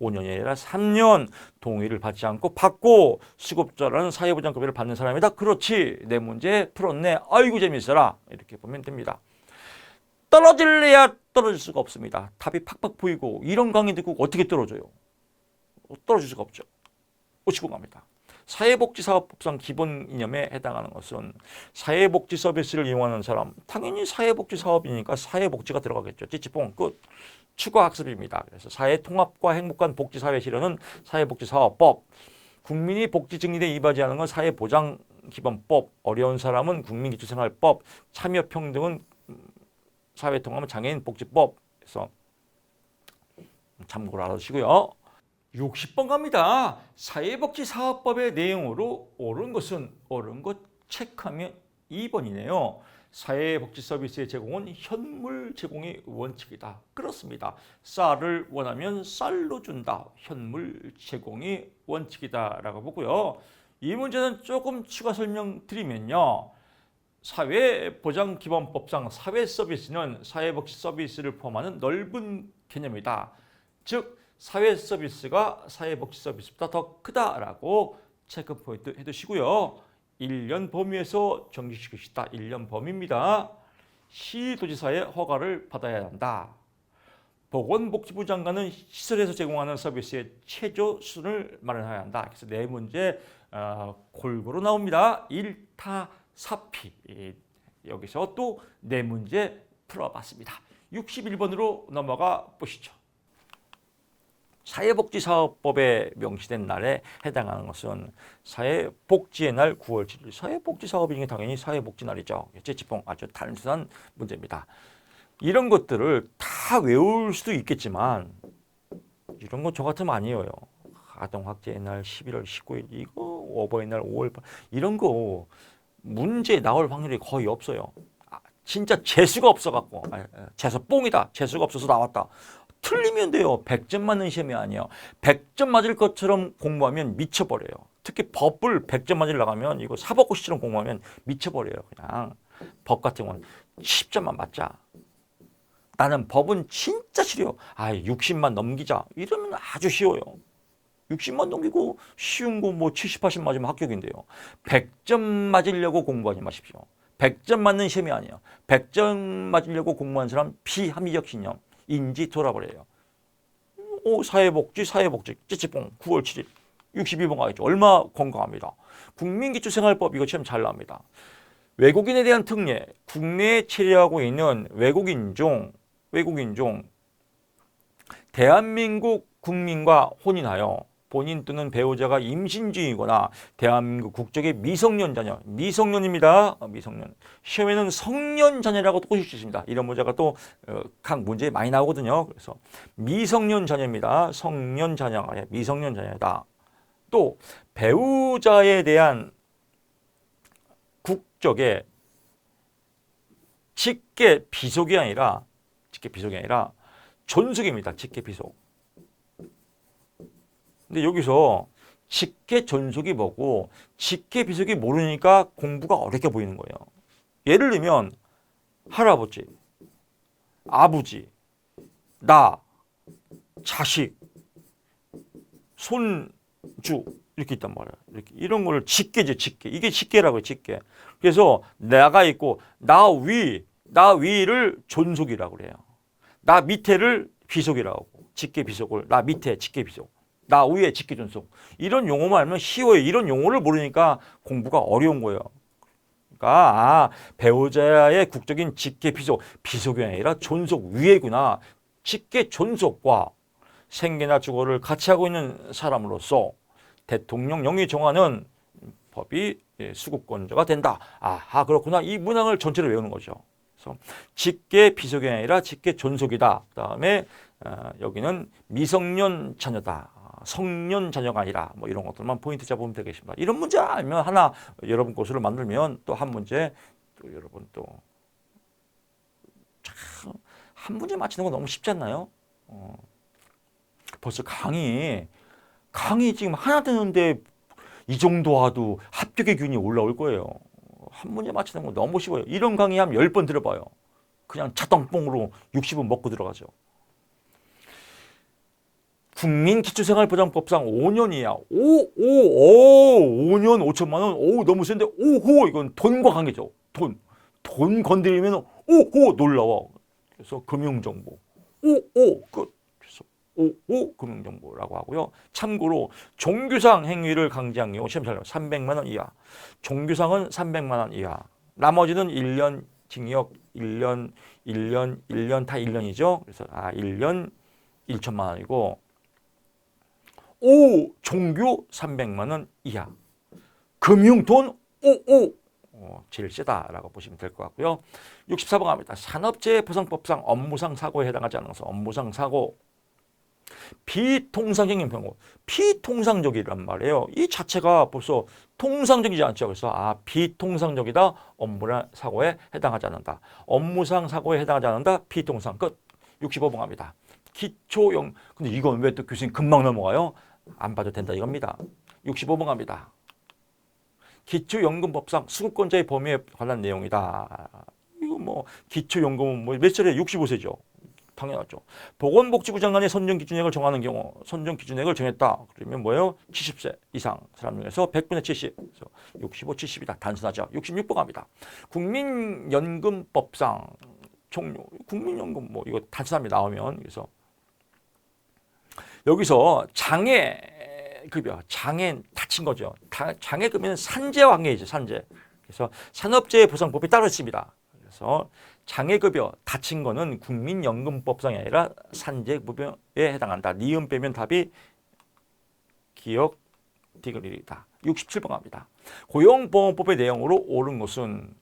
5년이 아니라 3년 동의를 받지 않고 받고 수급자라는 사회보장급여를 받는 사람이다. 그렇지. 네 문제 풀었네. 아이고 재밌어라. 이렇게 보면 됩니다. 떨어질래야 떨어질 수가 없습니다. 답이 팍팍 보이고 이런 강의 듣고 어떻게 떨어져요? 떨어질 수가 없죠. 59 갑니다. 사회복지사업법상 기본 이념에 해당하는 것은 사회복지 서비스를 이용하는 사람 당연히 사회복지사업이니까 사회복지가 들어가겠죠. 찌찌뽕 끝. 추가 학습입니다. 그래서 사회통합과 행복한 복지사회 실현은 사회복지사업법. 국민이 복지 증진에 이바지하는 건 사회보장기본법. 어려운 사람은 국민기초생활법. 참여평등은 사회통합은 장애인 복지법. 그래서 참고를 알아두시고요. 60번 갑니다. 사회복지사업법의 내용으로 옳은 것은 옳은 것 체크하면 2번이네요. 사회복지 서비스의 제공은 현물 제공이 원칙이다. 그렇습니다. 쌀을 원하면 쌀로 준다. 현물 제공이 원칙이다 라고 보고요. 이 문제는 조금 추가 설명드리면요. 사회보장기본법상 사회서비스는 사회복지 서비스를 포함하는 넓은 개념이다. 즉 사회서비스가 사회복지 서비스보다 더 크다라고 체크 포인트 해두시고요. 1년 범위에서 정지시킬 수 있다. 1년 범위입니다. 시도지사의 허가를 받아야 한다. 보건복지부 장관은 시설에서 제공하는 서비스의 최저 수준을 마련해야 한다. 그래서 네 문제 골고루 나옵니다. 1타 4피. 여기서 또 네 문제 풀어봤습니다. 61번으로 넘어가 보시죠. 사회복지사업법에 명시된 날에 해당하는 것은 사회복지의 날 9월 7일. 사회복지사업이 당연히 사회복지날이죠. 찌찌뽕 아주 단순한 문제입니다. 이런 것들을 다 외울 수도 있겠지만 이런 거 저 같으면 안 외워요. 아동학대의 날 11월 19일 이거 어버이날 5월 8일 이런 거 문제 나올 확률이 거의 없어요. 진짜 재수가 없어갖고 재수 뽕이다. 재수가 없어서 나왔다. 틀리면 돼요. 100점 맞는 시험이 아니에요. 100점 맞을 것처럼 공부하면 미쳐버려요. 특히 법을 100점 맞으려고 하면 이거 사법고시처럼 공부하면 미쳐버려요. 그냥 법 같은 건 10점만 맞자. 나는 법은 진짜 싫어요. 60만 넘기자. 이러면 아주 쉬워요. 60만 넘기고 쉬운 거 뭐 70, 80 맞으면 합격인데요. 100점 맞으려고 공부하지 마십시오. 100점 맞는 시험이 아니에요. 100점 맞으려고 공부하는 사람 비합리적 신념. 인지 돌아버려요. 사회복지 찌찌뽕 9월 7일 62번 가겠죠. 얼마 건강합니다. 국민기초생활법 이거 참 잘 나옵니다. 외국인에 대한 특례, 국내에 체류하고 있는 외국인종 대한민국 국민과 혼인하여 본인 또는 배우자가 임신 중이거나 대한민국 국적의 미성년 자녀, 미성년입니다. 미성년. 시험에는 성년 자녀라고 또 꼬실 수 있습니다. 이런 문제가 또 각 문제에 많이 나오거든요. 그래서 미성년 자녀입니다. 성년 자녀가 아니라 미성년 자녀다. 또 배우자에 대한 국적의 직계 비속이 아니라 존속입니다. 직계 비속. 근데 여기서 직계 존속이 뭐고 직계 비속이 모르니까 공부가 어렵게 보이는 거예요. 예를 들면 할아버지, 아버지, 나, 자식, 손주 이렇게 있단 말이에요. 이렇게 이런 거를 직계죠, 직계. 이게 직계라고 해요, 직계. 그래서 나가 있고 나 위를 존속이라고 그래요. 나 밑에를 비속이라고 하고 직계 비속을 나 밑에 직계 비속. 나 위에 직계 존속. 이런 용어만 알면 쉬워요. 이런 용어를 모르니까 공부가 어려운 거예요. 그러니까 배우자의 국적인 직계 비속이 아니라 존속 위에구나. 직계 존속과 생계나 주거를 같이 하고 있는 사람으로서 대통령령이 정하는 법이 수급권자가 된다. 그렇구나. 이 문항을 전체를 외우는 거죠. 그래서 직계 비속이 아니라 직계 존속이다. 그다음에 여기는 미성년 자녀다. 성년 자녀가 아니라 뭐 이런 것들만 포인트 잡으면 되겠습니다. 이런 문제 알면 하나 여러분 것으로 만들면 또 한 문제 또 여러분 또 한 문제 맞히는 거 너무 쉽지 않나요? 벌써 강의 지금 하나 되는데 이 정도 와도 합격의 균이 올라올 거예요. 한 문제 맞히는 거 너무 쉬워요. 이런 강의 하면 10번 들어봐요. 그냥 차똥뽕으로 60은 먹고 들어가죠. 국민기초생활보장법상 5년 이하. 5년 5천만 원. 너무 센데. 이건 돈과 관계죠. 돈 건드리면 놀라워. 그래서 금융정보. 끝. 그래서 금융정보라고 하고요. 참고로 종교상 행위를 강제한 경우 시험 잘 나와요. 300만 원 이하. 종교상은 300만 원 이하. 나머지는 1년 징역 1년 다 1년이죠. 그래서 1년 1천만 원이고 종교 300만 원 이하. 금융돈 제일 세다라고 보시면 될 것 같고요. 64번 갑니다. 산업재해보상법상 업무상 사고에 해당하지 않아서 업무상 사고. 비통상적인 경우. 비통상적이란 말이에요. 이 자체가 벌써 통상적이지 않죠. 그래서 비통상적이다. 업무상 사고에 해당하지 않는다. 업무상 사고에 해당하지 않는다. 비통상. 끝. 65번 갑니다. 근데 이건 왜 또 교수님 금방 넘어가요? 안 봐도 된다 이겁니다. 65번 갑니다. 기초연금법상 수급권자의 범위에 관한 내용이다. 이거 뭐 기초연금은 몇 살이에요? 65세죠. 당연하죠. 보건복지부 장관의 선정기준액을 정하는 경우 선정기준액을 정했다. 그러면 뭐예요? 70세 이상 사람 중에서 100분의 70. 그래서 65, 70이다. 단순하죠. 66번 갑니다. 국민연금법상 종료. 국민연금 뭐 이거 단순합니다. 나오면. 그래서 여기서 장애급여, 장애 다친 거죠. 장애급여는 산재왕해이죠. 산재. 그래서 산업재해보상법이 따로 있습니다. 그래서 장애급여 다친 거는 국민연금법상이 아니라 산재급여에 해당한다. 니은 빼면 답이 기억 디귿이다. 67번 갑니다. 고용보험법의 내용으로 옳은 것은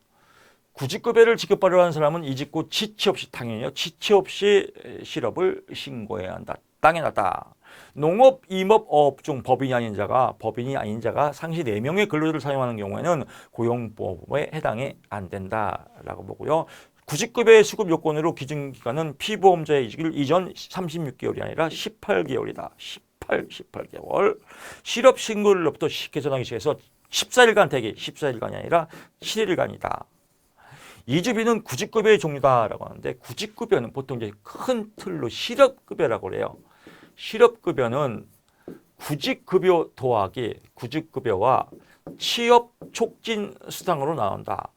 구직급여를 지급받으려 하는 사람은 이직후 지체 없이 당연히요. 지체 없이 실업을 신고해야 한다. 당연하다. 농업, 임업, 어업 중 법인이 아닌 자가 상시 4명의 근로자를 사용하는 경우에는 고용보험에 해당이 안 된다라고 보고요. 구직급여의 수급 요건으로 기준기간은 피보험자의 이직일 이전 36개월이 아니라 18개월이다. 18개월. 실업 신고일로부터 개선하기 시작해서 14일간 대기, 14일간이 아니라 7일간이다. 이주비는 구직급여의 종류다라고 하는데 구직급여는 보통 이제 큰 틀로 실업급여라고 그래요. 실업급여는 구직급여 더하기 구직급여와 취업촉진수당으로 나온다.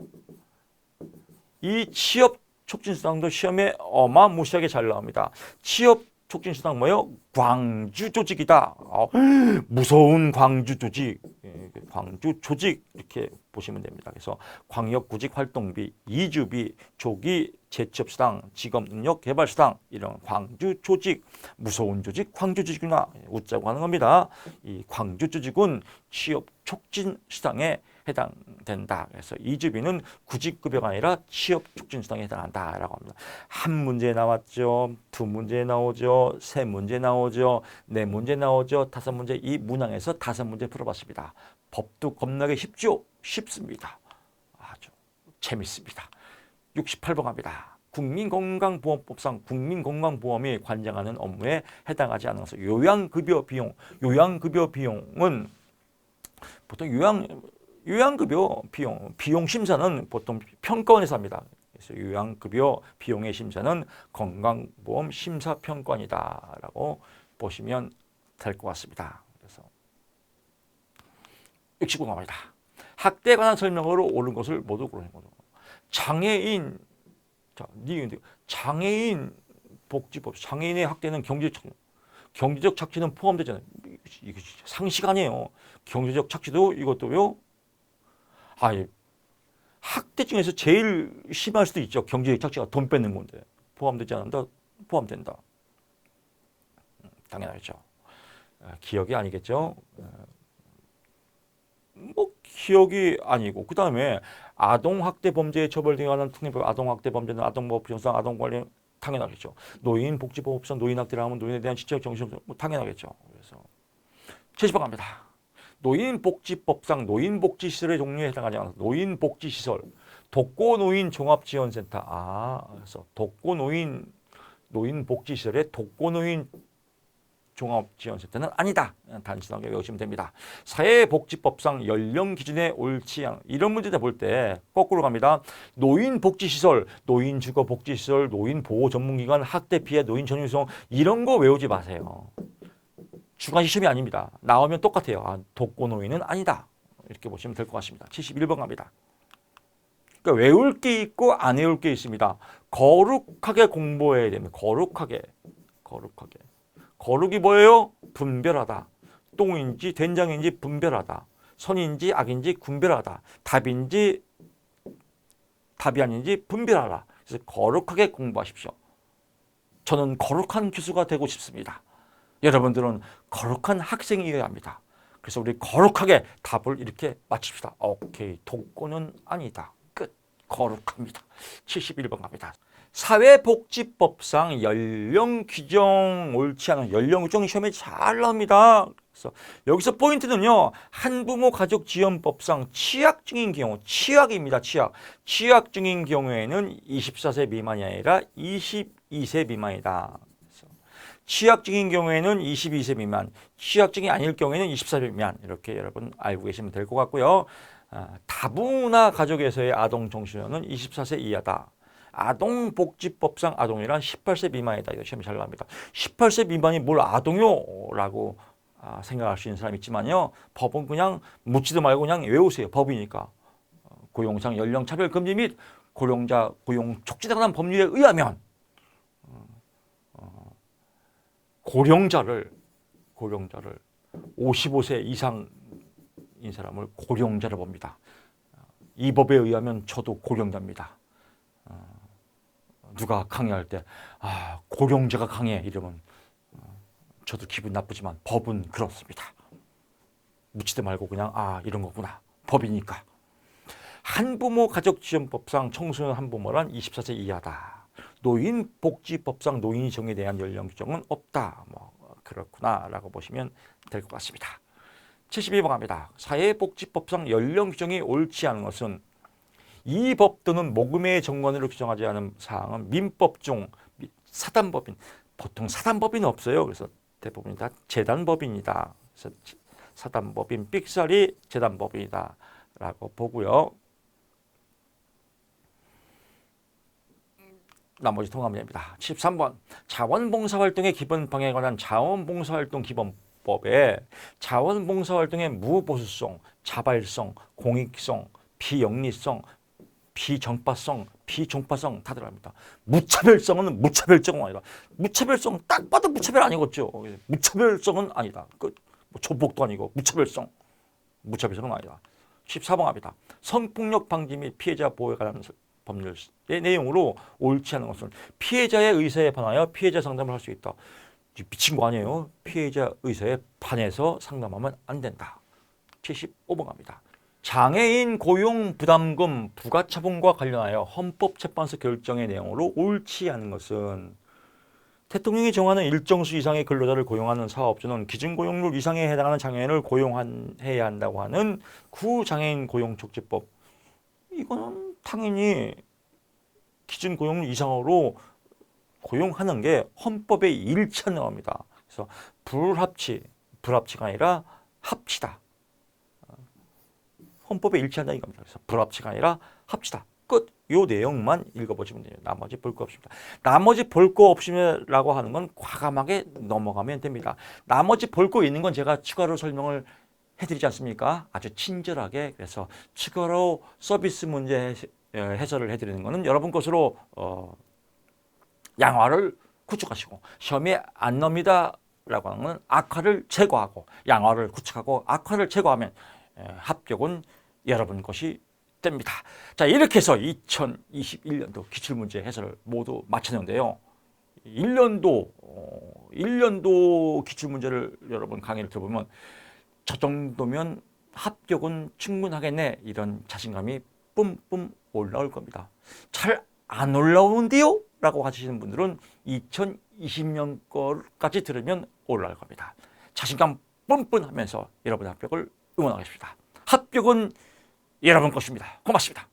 이 취업촉진수당도 시험에 어마무시하게 잘 나옵니다. 취업촉진수당 뭐예요? 광주조직이다. 무서운 광주조직. 광주조직 이렇게 보시면 됩니다. 그래서 광역구직활동비, 이주비, 조기 재취업수당, 직업능력개발수당 이런 광주조직, 무서운 조직, 광주조직이나 웃자고 하는 겁니다. 이 광주조직은 취업촉진수당에 해당된다. 그래서 이주비는 구직급여가 아니라 취업촉진수당에 해당한다라고 합니다. 한 문제 나왔죠. 두 문제 나오죠. 세 문제 나오죠. 네 문제 나오죠. 다섯 문제. 이 문항에서 다섯 문제 풀어봤습니다. 법도 겁나게 쉽죠? 쉽습니다. 아주 재밌습니다. 68번 갑니다. 국민건강보험법상 국민건강보험이 관장하는 업무에 해당하지 않는 것은 요양급여 비용. 요양급여 비용은 보통 요양급여 비용 심사는 보통 평가원에서 합니다. 그래서 요양급여 비용의 심사는 건강보험 심사평가원이다라고 보시면 될 것 같습니다. 그래서 69번 갑니다. 학대에 관한 설명으로 옳은 것을 모두 고르는 거죠. 장애인, 장애인 복지법, 장애인의 학대는 경제적 착취는 포함되잖아요. 이게 상식 아니에요. 경제적 착취도 이것도요. 학대 중에서 제일 심할 수도 있죠. 경제적 착취가 돈 뺏는 건데 포함되지 않는다. 포함된다. 당연하죠. 기억이 아니겠죠. 뭐 기억이 아니고 그 다음에 아동학대 범죄에 처벌 등에 관한 특례법, 아동학대 범죄는 아동보호 부정상 아동관리 당연하겠죠. 노인복지보호법상 노인학대를 하면 노인에 대한 지적 정신 뭐 당연하겠죠. 그래서 70번 갑니다. 노인복지법상 노인복지시설의 종류에 해당하지 않아서 노인복지시설, 독거노인종합지원센터. 그래서 노인복지시설의 독거노인 종합지원센터는 아니다. 단순하게 외우시면 됩니다. 사회복지법상 연령 기준에 옳지 않은 이런 문제들 볼 때 거꾸로 갑니다. 노인복지시설, 노인주거복지시설, 노인보호전문기관, 학대 피해, 노인전용성 이런 거 외우지 마세요. 주관식 시험이 아닙니다. 나오면 똑같아요. 독거노인은 아니다. 이렇게 보시면 될 것 같습니다. 71번 갑니다. 그러니까 외울 게 있고 안 외울 게 있습니다. 거룩하게 공부해야 됩니다. 거룩하게. 거룩이 뭐예요? 분별하다. 똥인지 된장인지 분별하다. 선인지 악인지 분별하다. 답인지 답이 아닌지 분별하라. 그래서 거룩하게 공부하십시오. 저는 거룩한 교수가 되고 싶습니다. 여러분들은 거룩한 학생이어야 합니다. 그래서 우리 거룩하게 답을 이렇게 맞춥시다. 오케이. 독거는 아니다. 끝. 거룩합니다. 71번 갑니다. 사회복지법상 연령 규정 옳지 않은 연령 규정 시험에 잘 나옵니다. 그래서 여기서 포인트는요. 한부모 가족지원법상 취약 중인 경우, 취약입니다. 취약 중인 경우에는 24세 미만이 아니라 22세 미만이다. 취약 중인 경우에는 22세 미만, 취약 중이 아닐 경우에는 24세 미만 이렇게 여러분 알고 계시면 될 것 같고요. 다문화 가족에서의 아동 정신은 24세 이하다. 아동복지법상 아동이란 18세 미만이다. 이거 시험이 잘 나옵니다. 18세 미만이 뭘 아동요? 라고 생각할 수 있는 사람이 있지만요. 법은 그냥 묻지도 말고 그냥 외우세요. 법이니까. 고용상 연령차별 금지 및 고령자 고용 촉진에 관한 법률에 의하면 고령자를 55세 이상인 사람을 고령자로 봅니다. 이 법에 의하면 저도 고령자입니다. 누가 강의할 때 고령자가 강해 이러면 저도 기분 나쁘지만 법은 그렇습니다. 묻지도 말고 그냥 이런 거구나. 법이니까. 한부모 가족지원법상 청소년 한부모란 24세 이하다. 노인복지법상 노인이 정에 대한 연령 규정은 없다. 그렇구나라고 보시면 될 것 같습니다. 72번 갑니다. 사회복지법상 연령 규정이 옳지 않은 것은 이 법 또는 모금의 정관으로 규정하지 않은 사항은 민법 중 사단법인, 보통 사단법인은 없어요. 그래서 대부분 다 재단법인이다. 그래서 사단법인 삑사리 재단법인이다 라고 보고요. 나머지 통하면 됩니다. 13번 자원봉사활동의 기본 방향에 관한 자원봉사활동 기본법에 자원봉사활동의 무보수성, 자발성, 공익성, 비영리성, 비정파성, 비종파성 다 들어갑니다. 무차별성은 무차별성은 아니다. 무차별성 딱 봐도 무차별 아니겠죠. 무차별성은 아니다. 조폭도 아니고 무차별성은 아니다. 14번 합니다. 성폭력 방지 및 피해자 보호에 관한 법률의 내용으로 옳지 않은 것은 피해자의 의사에 반하여 피해자 상담을 할 수 있다. 미친 거 아니에요. 피해자 의사에 반해서 상담하면 안 된다. 75번 갑니다. 장애인 고용 부담금 부가처분과 관련하여 헌법재판소 결정의 내용으로 옳지 않은 것은 대통령이 정하는 일정 수 이상의 근로자를 고용하는 사업주는 기준고용률 이상에 해당하는 장애인을 고용해야 한다고 하는 구장애인 고용촉진법. 이거는 당연히 기준고용률 이상으로 고용하는 게 헌법에 일치하는 겁니다. 그래서 불합치가 아니라 합치다. 헌법에 일치한다 이겁니다. 그래서 불합치가 아니라 합치다. 끝. 요 내용만 읽어보시면 돼요. 나머지 볼 거 없습니다. 나머지 볼 거 없음이라고 하는 건 과감하게 넘어가면 됩니다. 나머지 볼 거 있는 건 제가 추가로 설명을 해드리지 않습니까? 아주 친절하게. 그래서 추가로 서비스 문제 해설을 해드리는 거는 여러분 것으로 양화를 구축하시고 시험에 안 나옵니다 라고 하는 건 악화를 제거하고 양화를 구축하고 악화를 제거하면 합격은 여러분 것이 됩니다. 자, 이렇게 해서 2021년도 기출문제 해설을 모두 마쳤는데요. 1년도 기출문제를 여러분 강의를 들어보면 저 정도면 합격은 충분하겠네 이런 자신감이 뿜뿜 올라올 겁니다. 잘 안 올라오는데요? 라고 하시는 분들은 2020년 거까지 들으면 올라갈 겁니다. 자신감 뿜뿜 하면서 여러분의 합격을 응원하겠습니다. 합격은 여러분 것입니다. 고맙습니다.